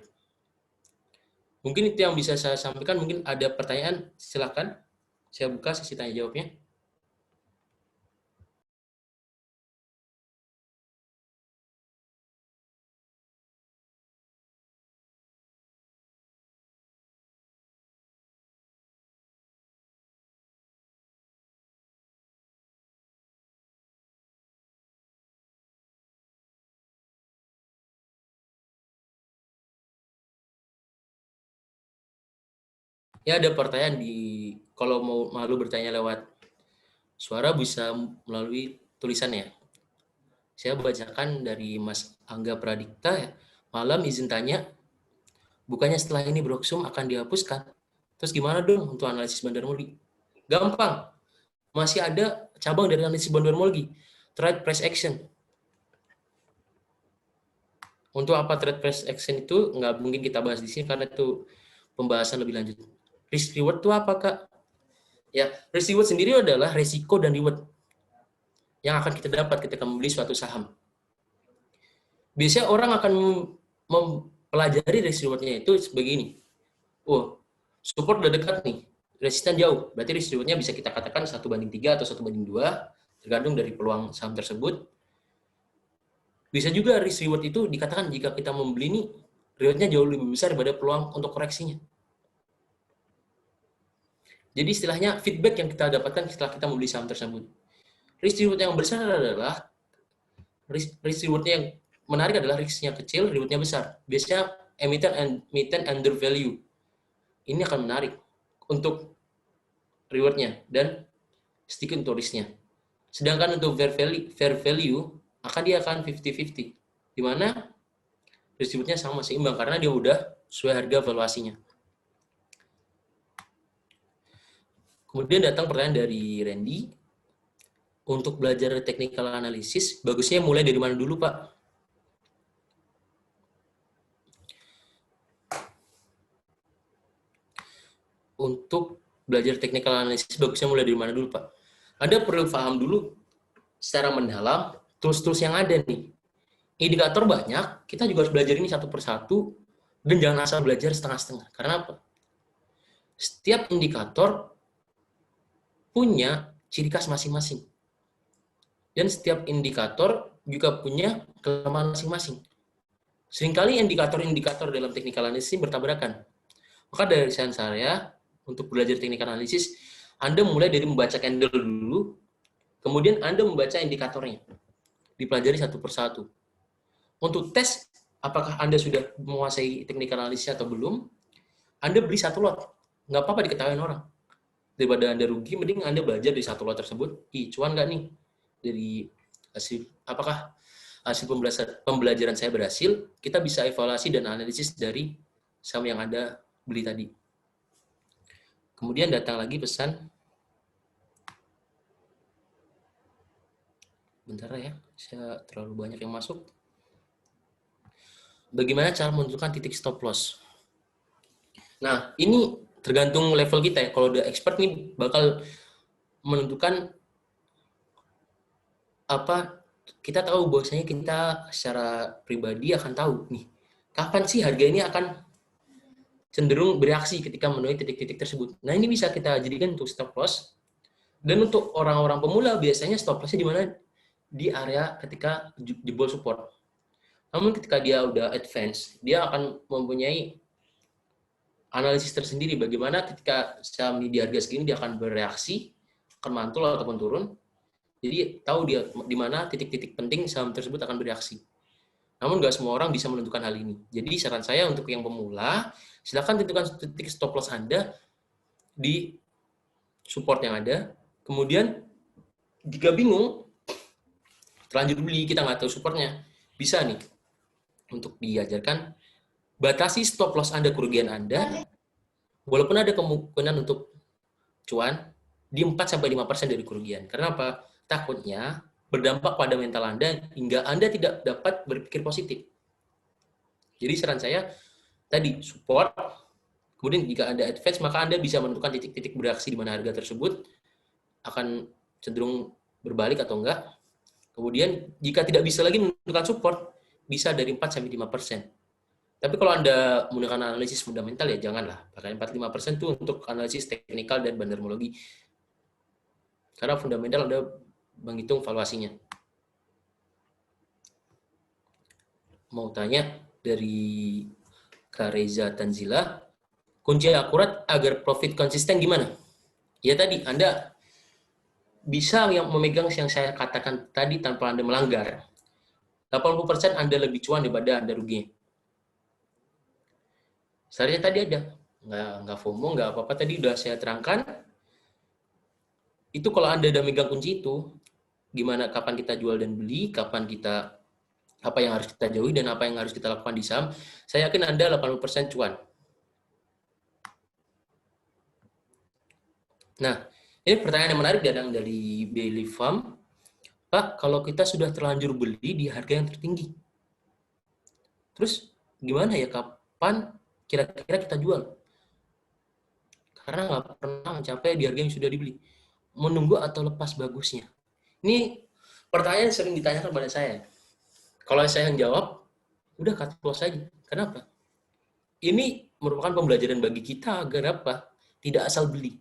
A: Mungkin itu yang bisa saya sampaikan. Mungkin ada pertanyaan, silakan. Saya buka sesi tanya jawabnya. Ya, ada pertanyaan kalau malu bertanya lewat suara bisa melalui tulisannya. Saya bacakan dari Mas Angga Pradikta ya. Malam izin tanya, bukannya setelah ini Broksum akan dihapuskan? Terus gimana dong untuk analisis bandarmologi? Gampang. Masih ada cabang dari analisis bandarmologi, trade price action. Untuk apa trade price action itu nggak mungkin kita bahas di sini karena itu pembahasan lebih lanjut. Risk reward itu apa, Kak? Ya, risk reward sendiri adalah resiko dan reward yang akan kita dapat ketika membeli suatu saham. Biasanya orang akan mempelajari risk reward-nya itu sebagai ini. Oh, support udah dekat nih, resisten jauh. Berarti risk reward-nya bisa kita katakan 1/3 atau 1/2, tergantung dari peluang saham tersebut. Bisa juga risk reward itu dikatakan jika kita membeli ini, reward-nya jauh lebih besar daripada peluang untuk koreksinya. Jadi istilahnya feedback yang kita dapatkan setelah kita membeli saham tersebut. Risk reward yang besar adalah risk reward-nya yang menarik adalah risk-nya kecil, reward-nya besar. Biasanya emiten under value. Ini akan menarik untuk reward-nya dan sedikit untuk risk-nya. Sedangkan untuk fair value dia akan 50-50. Di mana risk reward-nya sama seimbang karena dia udah sesuai harga valuasinya. Kemudian datang pertanyaan dari Randy. Untuk belajar technical analysis, bagusnya mulai dari mana dulu, Pak? Untuk belajar technical analysis, bagusnya mulai dari mana dulu, Pak? Anda perlu paham dulu secara mendalam tools-tools yang ada nih. Indikator banyak, kita juga harus belajar ini satu persatu, dan jangan asal belajar setengah-setengah. Karena apa? Setiap indikator punya ciri khas masing-masing. Dan setiap indikator juga punya kelemahan masing-masing. Seringkali indikator-indikator dalam technical analysis bertabrakan. Maka dari saran saya, untuk belajar technical analysis, Anda mulai dari membaca candle dulu, kemudian Anda membaca indikatornya. Dipelajari satu persatu. Untuk tes, apakah Anda sudah menguasai technical analysis atau belum, Anda beli satu lot. Nggak apa-apa diketahui orang. Daripada Anda rugi, mending Anda belajar di satu lot tersebut. Cuan nggak nih? Dari hasil apakah hasil pembelajaran saya berhasil, kita bisa evaluasi dan analisis dari saham yang Anda beli tadi. Kemudian datang lagi pesan, bentar ya, saya terlalu banyak yang masuk. Bagaimana cara menentukan titik stop loss? Nah, ini tergantung level kita ya. Kalau udah expert nih bakal menentukan apa kita tahu bahwasanya kita secara pribadi akan tahu nih kapan sih harga ini akan cenderung bereaksi ketika menuju titik-titik tersebut. Nah, ini bisa kita jadikan untuk stop loss. Dan untuk orang-orang pemula biasanya stop loss-nya di mana? Di area ketika jebol support. Namun ketika dia udah advance, dia akan mempunyai analisis tersendiri bagaimana ketika saham ini di harga segini dia akan bereaksi, akan mantul ataupun turun. Jadi tahu dia di mana titik-titik penting saham tersebut akan bereaksi. Namun nggak semua orang bisa menentukan hal ini. Jadi saran saya untuk yang pemula, silakan tentukan titik stop loss Anda di support yang ada. Kemudian jika bingung, terlanjur beli, kita nggak tahu supportnya, bisa nih untuk diajarkan batasi stop loss Anda, kerugian Anda, walaupun ada kemungkinan untuk cuan di 4-5% dari kerugian. Karena apa? Takutnya berdampak pada mental Anda hingga Anda tidak dapat berpikir positif. Jadi saran saya tadi support, kemudian jika Anda advance maka Anda bisa menentukan titik-titik bereaksi di mana harga tersebut akan cenderung berbalik atau enggak. Kemudian jika tidak bisa lagi menentukan support, bisa dari 4-5%. Tapi kalau Anda menggunakan analisis fundamental ya janganlah. Pakai 4-5% itu untuk analisis teknikal dan bandarmologi. Karena fundamental Anda menghitung valuasinya. Mau tanya dari Kak Reza Tanzila, kunci akurat agar profit konsisten gimana? Ya tadi, Anda bisa yang memegang yang saya katakan tadi tanpa Anda melanggar. 80% Anda lebih cuan daripada Anda rugi. Seharusnya tadi ada. Nggak FOMO, nggak apa-apa. Tadi udah saya terangkan. Itu kalau Anda udah megang kunci itu, gimana kapan kita jual dan beli, kapan kita apa yang harus kita jauhi dan apa yang harus kita lakukan di saham, saya yakin Anda 80% cuan. Nah, ini pertanyaan yang menarik datang dari Bailey Farm. Pak, kalau kita sudah terlanjur beli di harga yang tertinggi, terus gimana ya kapan kira-kira kita jual? Karena nggak pernah mencapai di harga yang sudah dibeli. Menunggu atau lepas bagusnya? Ini pertanyaan yang sering ditanyakan kepada saya. Kalau saya yang jawab, udah cut loss saja. Kenapa? Ini merupakan pembelajaran bagi kita agar apa? Tidak asal beli.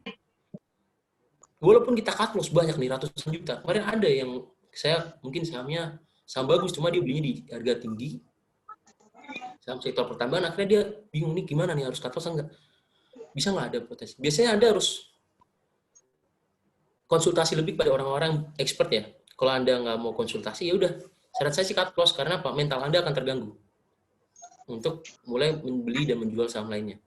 A: Walaupun kita cut loss banyak nih, ratusan juta. Kemarin ada yang saya mungkin sahamnya saham bagus, cuma dia belinya di harga tinggi. Saham sektor pertambangan, akhirnya dia bingung nih gimana nih, harus cut loss enggak? Bisa nggak ada potensi? Biasanya Anda harus konsultasi lebih pada orang-orang expert ya. Kalau Anda nggak mau konsultasi, ya udah. Saran saya sih cut loss, karena apa? Mental Anda akan terganggu untuk mulai membeli dan menjual saham lainnya.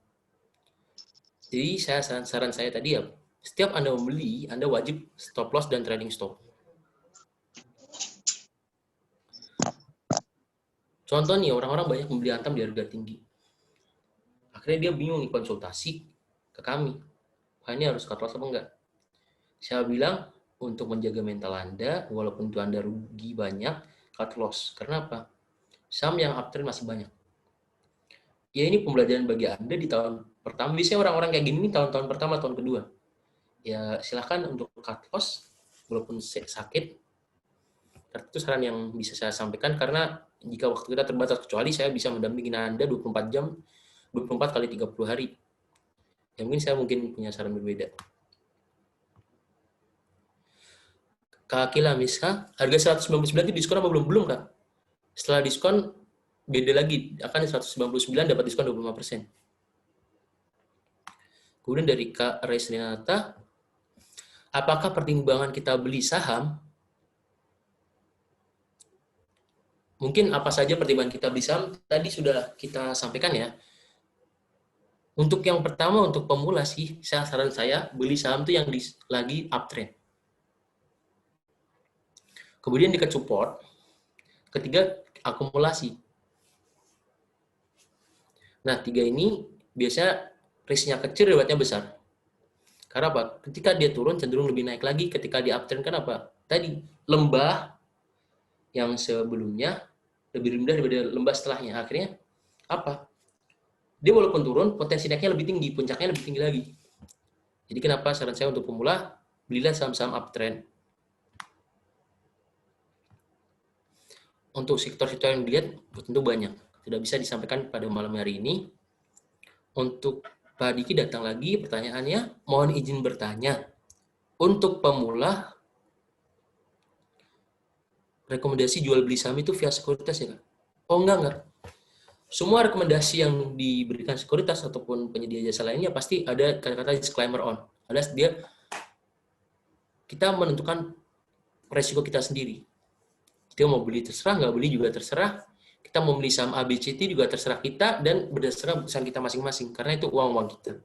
A: Jadi saran saya tadi ya, setiap Anda membeli, Anda wajib stop loss dan trading stop. Contoh nih, orang-orang banyak membeli Antam di harga tinggi. Akhirnya dia bingung nih konsultasi ke kami. Wah, ini harus cut loss apa enggak? Saya bilang, untuk menjaga mental Anda, walaupun itu Anda rugi banyak, cut loss. Karena apa? Saham yang uptrend masih banyak. Ya ini pembelajaran bagi Anda di tahun pertama. Biasanya orang-orang kayak gini nih tahun-tahun pertama, tahun kedua. Ya silahkan untuk cut loss, walaupun sakit. Itu saran yang bisa saya sampaikan, karena jika waktu kita terbatas, kecuali saya bisa mendampingi Anda 24 jam, 24 kali 30 hari. Ya mungkin saya punya saran berbeda. Kak Akila Miska, harga 199 itu diskon apa belum? Belum, Kak. Setelah diskon, beda lagi. Akan 199 dapat diskon 25%. Kemudian dari Kak Reslinata, apakah pertimbangan kita beli saham? Mungkin apa saja pertimbangan kita beli saham, tadi sudah kita sampaikan ya. Untuk yang pertama, untuk pemula sih, saran saya, beli saham itu yang lagi uptrend. Kemudian dekat support. Ketiga, akumulasi. Nah, tiga ini biasanya risknya kecil, rewardnya besar. Karena apa? Ketika dia turun, cenderung lebih naik lagi. Ketika dia uptrend, kan apa? Tadi, lembah yang sebelumnya lebih rendah daripada lembah setelahnya. Akhirnya, apa? Dia walaupun turun, potensi naiknya lebih tinggi, puncaknya lebih tinggi lagi. Jadi kenapa saran saya untuk pemula, belilah saham-saham uptrend. untuk sektor-sektor yang dilihat tentu banyak. Tidak bisa disampaikan pada malam hari ini. Untuk Pak Diki datang lagi pertanyaannya, mohon izin bertanya. Untuk pemula, rekomendasi jual beli saham itu via sekuritas ya, Kak? Oh, enggak. Semua rekomendasi yang diberikan sekuritas ataupun penyedia jasa lainnya pasti ada kata-kata disclaimer on. Alias kita menentukan resiko kita sendiri. Kita mau beli terserah, nggak beli juga terserah. Kita mau beli saham ABCT juga terserah kita dan berdasarkan keputusan kita masing-masing. Karena itu uang-uang kita.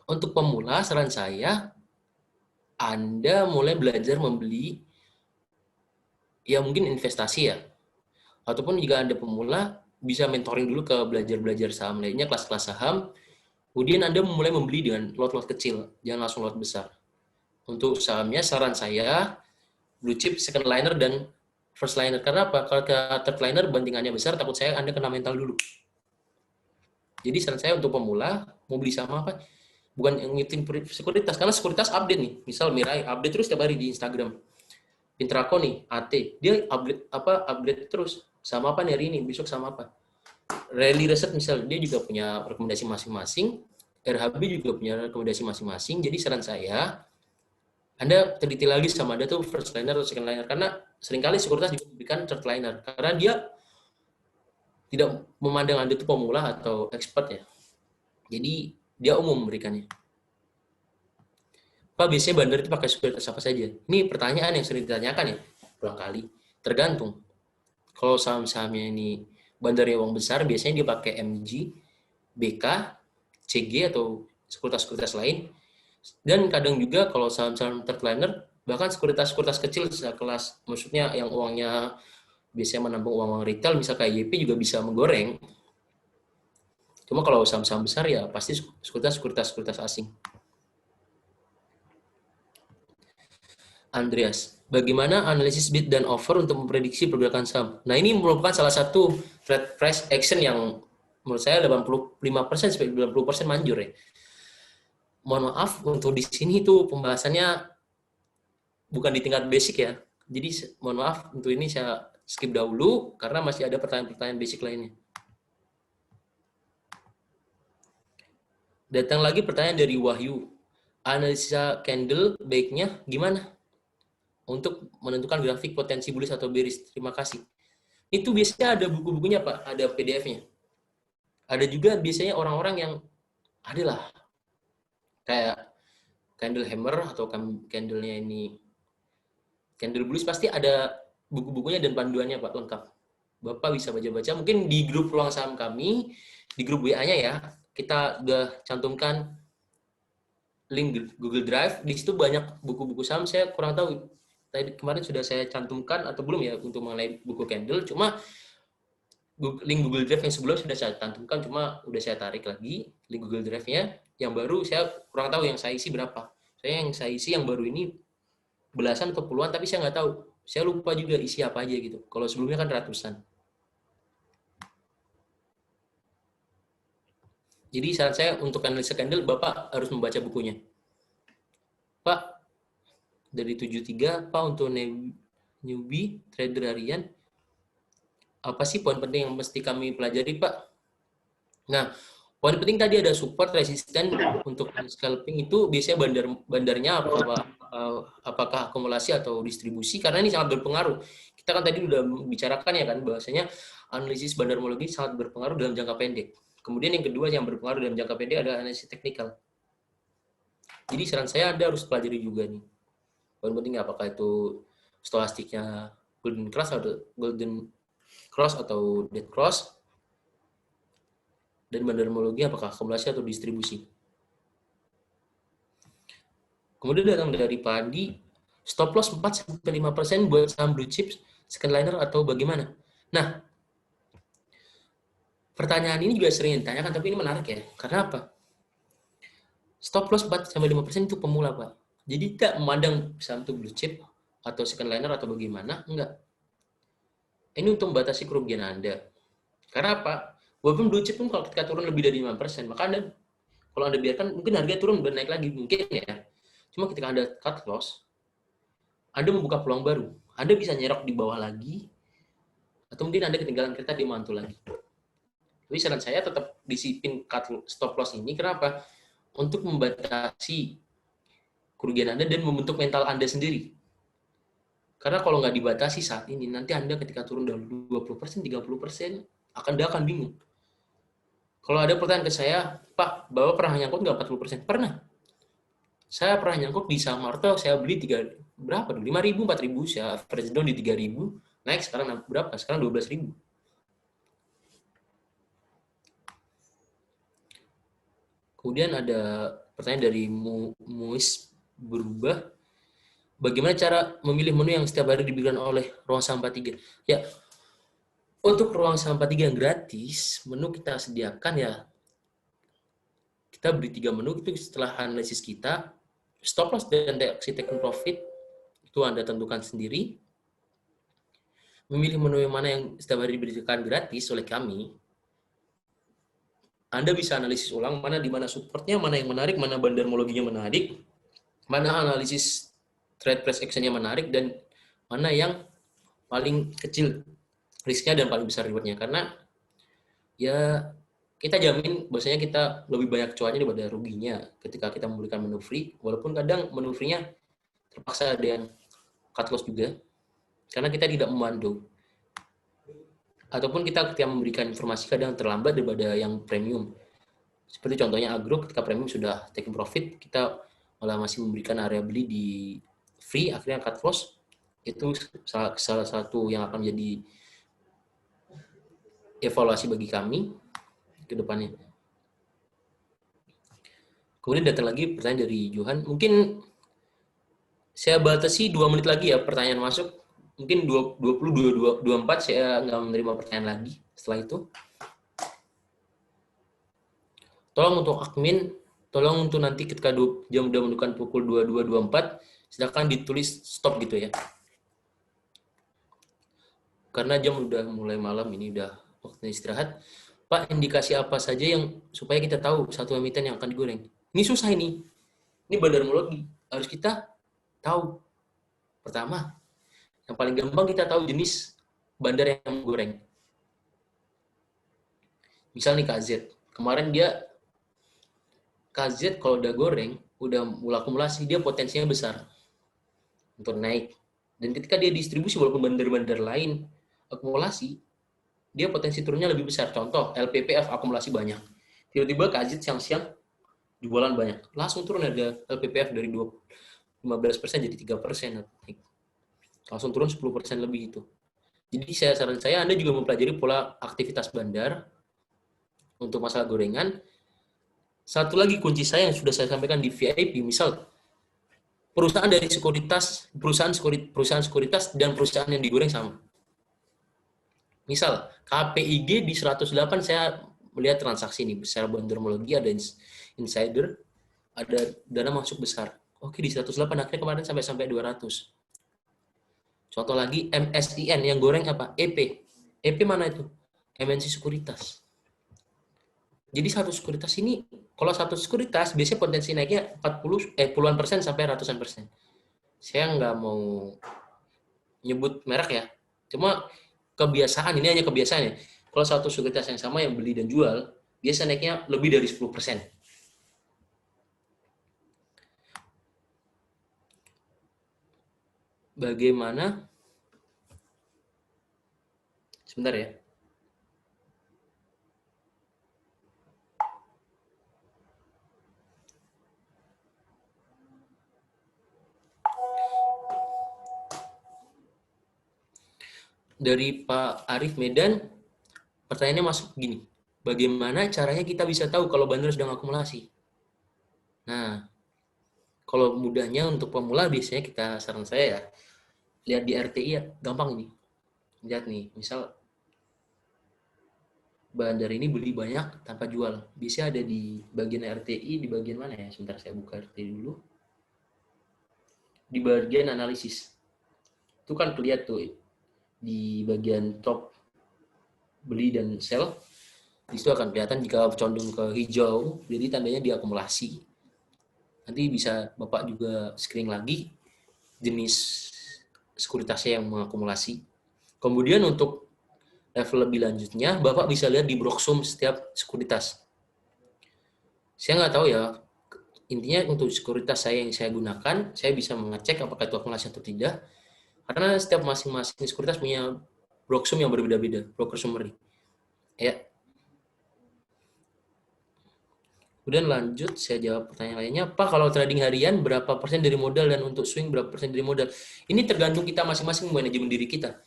A: Untuk pemula, saran saya, Anda mulai belajar membeli, ya mungkin investasi ya. Ataupun jika Anda pemula, bisa mentoring dulu ke belajar-belajar saham lainnya, kelas-kelas saham. Kemudian Anda mulai membeli dengan lot-lot kecil, jangan langsung lot besar. Untuk sahamnya, saran saya, blue chip, second liner, dan first liner. Karena apa? Kalau ke third liner bandingannya besar, takut saya Anda kena mental dulu. Jadi saran saya untuk pemula, mau beli saham apa? Bukan ngikutin sekuritas, karena sekuritas update nih. Misal Mirai update terus tiap hari di Instagram. Intraco nih, AT, dia update terus. Sama apa nih hari ini, besok sama apa. Rally Research misal, dia juga punya rekomendasi masing-masing. RHB juga punya rekomendasi masing-masing. Jadi saran saya, Anda teliti lagi sama ada tuh first liner atau second liner. Karena seringkali sekuritas juga memberikan third liner. Karena dia tidak memandang Anda itu pemula atau expert ya. Jadi dia umum memberikannya. Pak, biasanya bandar itu pakai sekuritas apa saja? Ini pertanyaan yang sering ditanyakan ya, berulang kali. Tergantung. Kalau saham-sahamnya ini bandarnya uang besar, biasanya dia pakai MG, BK, CG atau sekuritas-sekuritas lain. Dan kadang juga kalau saham-saham third liner, bahkan sekuritas-sekuritas kecil kelas, maksudnya yang uangnya biasanya menampung uang retail, misal kayak YP juga bisa menggoreng. Cuma kalau saham-saham besar ya pasti sekuritas-sekuritas asing. Andreas, bagaimana analisis bid dan offer untuk memprediksi pergerakan saham? Nah, ini merupakan salah satu trade price action yang menurut saya 85% sampai 90% manjur ya. Mohon maaf untuk di sini itu pembahasannya bukan di tingkat basic ya. Jadi mohon maaf untuk ini saya skip dahulu karena masih ada pertanyaan-pertanyaan basic lainnya. Datang lagi pertanyaan dari Wahyu. Analisa candle baiknya gimana untuk menentukan grafik potensi bullish atau bearish? Terima kasih. Itu biasanya ada buku-bukunya Pak, ada PDF-nya. Ada juga biasanya orang-orang yang adalah kayak candle hammer atau candle-nya ini candle bullish, pasti ada buku-bukunya dan panduannya Pak, lengkap. Bapak bisa baca-baca. Mungkin di grup ruang saham kami, di grup WA-nya ya, kita udah cantumkan link Google Drive. Di situ banyak buku-buku saham. Saya kurang tahu tadi kemarin sudah saya cantumkan atau belum ya untuk mengenai buku candle. Cuma link Google Drive yang sebelumnya sudah saya cantumkan, cuma udah saya tarik lagi link Google Drive-nya. Yang baru saya kurang tahu yang saya isi berapa. Yang saya isi yang baru ini belasan atau puluhan, tapi saya nggak tahu. Saya lupa juga isi apa aja gitu. Kalau sebelumnya kan ratusan. Jadi saran saya untuk analisa candle, Bapak harus membaca bukunya. Pak, dari 73, Pak, untuk newbie, trader harian, apa sih poin penting yang mesti kami pelajari, Pak? Nah, poin penting tadi ada support, resisten untuk scalping itu biasanya bandarnya apakah akumulasi atau distribusi, karena ini sangat berpengaruh. Kita kan tadi udah bicarakan ya kan, bahwasanya analisis bandarmologi sangat berpengaruh dalam jangka pendek. Kemudian yang kedua yang berpengaruh dalam jangka pendek adalah analisis teknikal. Jadi saran saya Anda harus pelajari juga nih. Poin pentingnya apakah itu stochastiknya golden cross atau dead cross, dan bandarmologi apakah akumulasi atau distribusi. Kemudian datang dari Padi, stop loss 4-5% buat saham blue chips, second liner atau bagaimana? Nah, pertanyaan ini juga sering ditanyakan, tapi ini menarik ya. Karena apa? Stop loss 4-5% itu pemula, Pak. Jadi tidak memandang saham itu blue chip atau second liner atau bagaimana, enggak. Ini untuk membatasi kerugian Anda. Karena apa? Walaupun blue chip pun kalau ketika turun lebih dari 5%, maka Anda, kalau Anda biarkan, mungkin harga turun dan naik lagi, mungkin ya. Cuma ketika Anda cut loss, Anda membuka peluang baru. Anda bisa nyerok di bawah lagi, Atau mungkin Anda ketinggalan kereta, dia mantul lagi. Tapi saran saya tetap disiplin stop loss ini. Kenapa? Untuk membatasi kerugian Anda dan membentuk mental Anda sendiri. Karena kalau nggak dibatasi saat ini, nanti Anda ketika turun dari 20%, 30%, Anda akan bingung. Kalau ada pertanyaan ke saya, Pak, Bapak pernah nyangkut nggak 40%? Pernah. Saya pernah nyangkut di Samarto, saya beli berapa dulu? 5.000, 4.000, saya average down di 3.000, naik sekarang berapa? Sekarang 12.000. Kemudian ada pertanyaan dari Muis berubah. Bagaimana cara memilih menu yang setiap hari diberikan oleh Ruang Sampah 3? Ya, untuk Ruang Sampah 3 yang gratis, menu kita sediakan ya, kita beri 3 menu itu setelah analisis kita, stop loss dan taking profit, itu Anda tentukan sendiri. Memilih menu yang mana yang setiap hari diberikan gratis oleh kami, Anda bisa analisis ulang mana di mana supportnya, mana yang menarik, mana bandarmologinya menarik, mana analisis trade price action-nya menarik, dan mana yang paling kecil risknya dan paling besar reward-nya. Karena ya kita jamin bahwasanya kita lebih banyak cuannya daripada ruginya ketika kita memberikan menu free, walaupun kadang menu free-nya terpaksa ada yang cut loss juga, karena kita tidak memandu. Ataupun kita ketika memberikan informasi kadang terlambat daripada yang premium. Seperti contohnya agro, ketika premium sudah taking profit, kita malah masih memberikan area beli di free, akhirnya cut loss. Itu salah satu yang akan menjadi evaluasi bagi kami ke depannya. Kemudian datang lagi pertanyaan dari Johan. Mungkin saya batasi 2 menit lagi ya pertanyaan masuk. Mungkin 20, 24 saya nggak menerima pertanyaan lagi setelah itu. Tolong untuk admin, tolong untuk nanti ketika jam udah menunjukkan pukul 22.24, silakan ditulis stop gitu ya. Karena jam udah mulai malam, ini udah waktunya istirahat. Pak, indikasi apa saja yang supaya kita tahu satu emiten yang akan digoreng? Ini susah ini. Ini bandarmologi. Harus kita tahu. Pertama, yang paling gampang kita tahu jenis bandar yang goreng. Misal nih KZ. Kemarin dia KZ kalau udah goreng, udah mulai akumulasi, dia potensinya besar untuk naik. Dan ketika dia distribusi walaupun bandar-bandar lain akumulasi, dia potensi turunnya lebih besar. Contoh, LPPF akumulasi banyak. Tiba-tiba KZ siang-siang jualan banyak. Langsung turun harga LPPF dari 15% jadi 3%. Langsung turun 10% lebih itu. Jadi saran saya Anda juga mempelajari pola aktivitas bandar untuk masalah gorengan. Satu lagi kunci saya yang sudah saya sampaikan di VIP, misal perusahaan dari sekuritas, perusahaan sekuritas dan perusahaan yang digoreng sama. Misal KPIG di 108 saya melihat transaksi ini secara bandarmologi ada insider, ada dana masuk besar. Oke, di 108 akhirnya kemarin sampai 200. Contoh lagi MSIN yang goreng apa? EP. EP mana itu? MNC Sekuritas. Jadi satu sekuritas ini, kalau satu sekuritas biasanya potensi naiknya puluhan persen sampai ratusan persen. Saya nggak mau nyebut merek ya, cuma kebiasaan, ini hanya kebiasaan ya. Kalau satu sekuritas yang sama yang beli dan jual, biasa naiknya lebih dari 10%. Bagaimana? Sebentar ya. Dari Pak Arif Medan, pertanyaannya masuk gini. Bagaimana caranya kita bisa tahu kalau bandar sedang akumulasi? Nah, kalau mudahnya untuk pemula biasanya saran saya ya, lihat di RTI ya, gampang ini. Lihat nih, misal bandar ini beli banyak tanpa jual. Biasanya ada di bagian RTI, di bagian mana ya? Sebentar saya buka RTI dulu. Di bagian analisis. Itu kan kelihatan tuh di bagian top beli dan sell. Di situ akan kelihatan jika condong ke hijau, jadi tandanya diakumulasi. Nanti bisa Bapak juga screen lagi jenis sekuritasnya yang mengakumulasi. Kemudian untuk level lebih lanjutnya, Bapak bisa lihat di Broksum setiap sekuritas. Saya nggak tahu ya, intinya untuk sekuritas saya yang saya gunakan, saya bisa mengecek apakah itu akumulasi atau tidak, karena setiap masing-masing sekuritas punya Broksum yang berbeda-beda, broker summary. Ya. Kemudian lanjut, saya jawab pertanyaan lainnya. Pak, kalau trading harian, berapa persen dari modal, dan untuk swing, berapa persen dari modal? Ini tergantung kita masing-masing manajemen diri kita.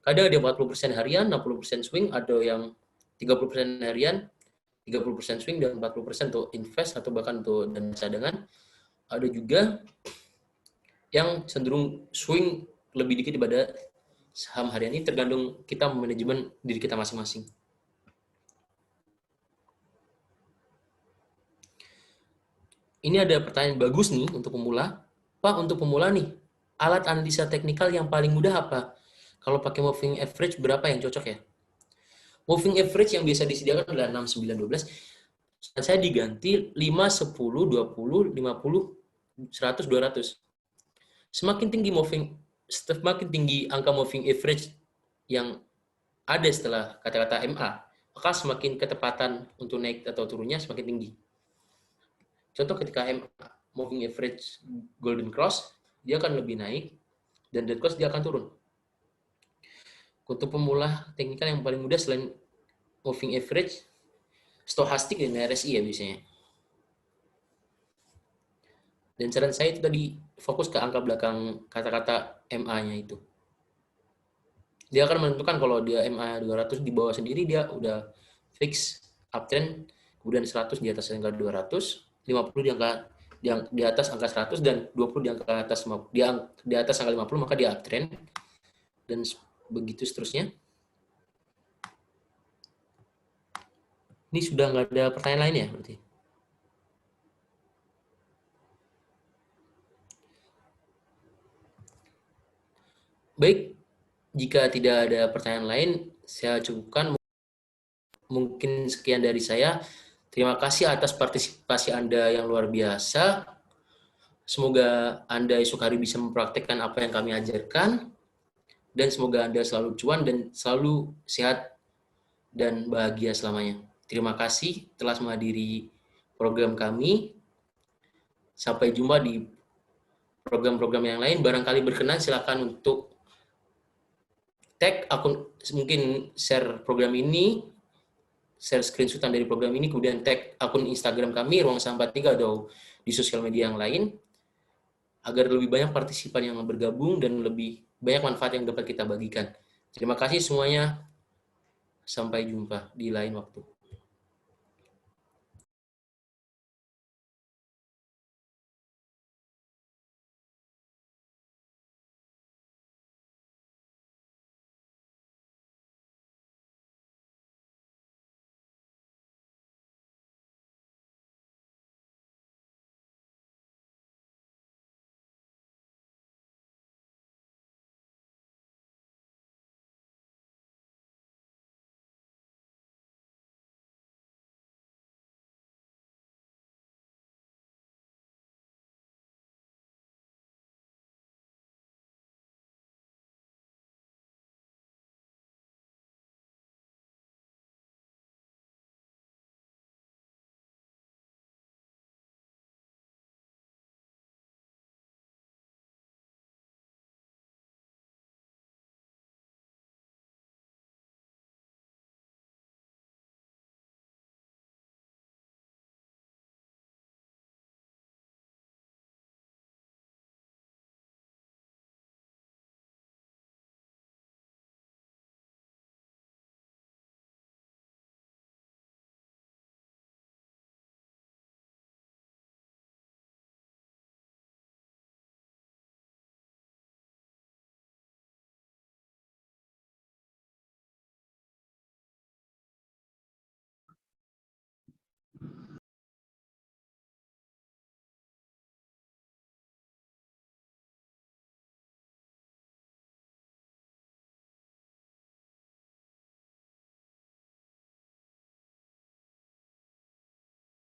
A: Kadang ada 40% harian, 60% swing, ada yang 30% harian, 30% swing, dan 40% untuk invest, atau bahkan untuk dana cadangan. Ada juga yang cenderung swing lebih dikit daripada saham harian. Ini tergantung kita manajemen diri kita masing-masing. Ini ada pertanyaan bagus nih untuk pemula. Pak, untuk pemula nih, alat analisa teknikal yang paling mudah apa? Kalau pakai moving average, berapa yang cocok ya? Moving average yang biasa disediakan adalah 6, 9, 12. Saya diganti 5, 10, 20, 50, 100, 200. Semakin tinggi angka moving average yang ada setelah kata-kata MA, maka semakin ketepatan untuk naik atau turunnya semakin tinggi. Contoh ketika MA, moving average golden cross, dia akan lebih naik, dan dead cross dia akan turun. Untuk pemula teknikal yang paling mudah selain moving average, stochastic dan RSI ya biasanya. Dan saran saya itu tadi fokus ke angka belakang kata-kata MA-nya itu. Dia akan menentukan kalau dia MA 200 di bawah sendiri, dia udah fix uptrend, kemudian 100 di atas angka 200, 50 di atas angka 100, dan 20 di atas angka 50, maka dia uptrend, dan begitu seterusnya. Ini sudah nggak ada pertanyaan lain ya berarti? Baik, jika tidak ada pertanyaan lain, saya cukupkan. Mungkin sekian dari saya. Terima kasih atas partisipasi Anda yang luar biasa. Semoga Anda esok hari bisa mempraktekkan apa yang kami ajarkan. Dan semoga Anda selalu cuan dan selalu sehat dan bahagia selamanya. Terima kasih telah menghadiri program kami. Sampai jumpa di program-program yang lain. Barangkali berkenan, silakan untuk tag akun, mungkin share program ini, share screenshotan dari program ini, kemudian tag akun Instagram kami, Ruang Sampah 3, atau di sosial media yang lain, agar lebih banyak partisipan yang bergabung dan lebih banyak manfaat yang dapat kita bagikan. Terima kasih semuanya. Sampai jumpa di lain waktu.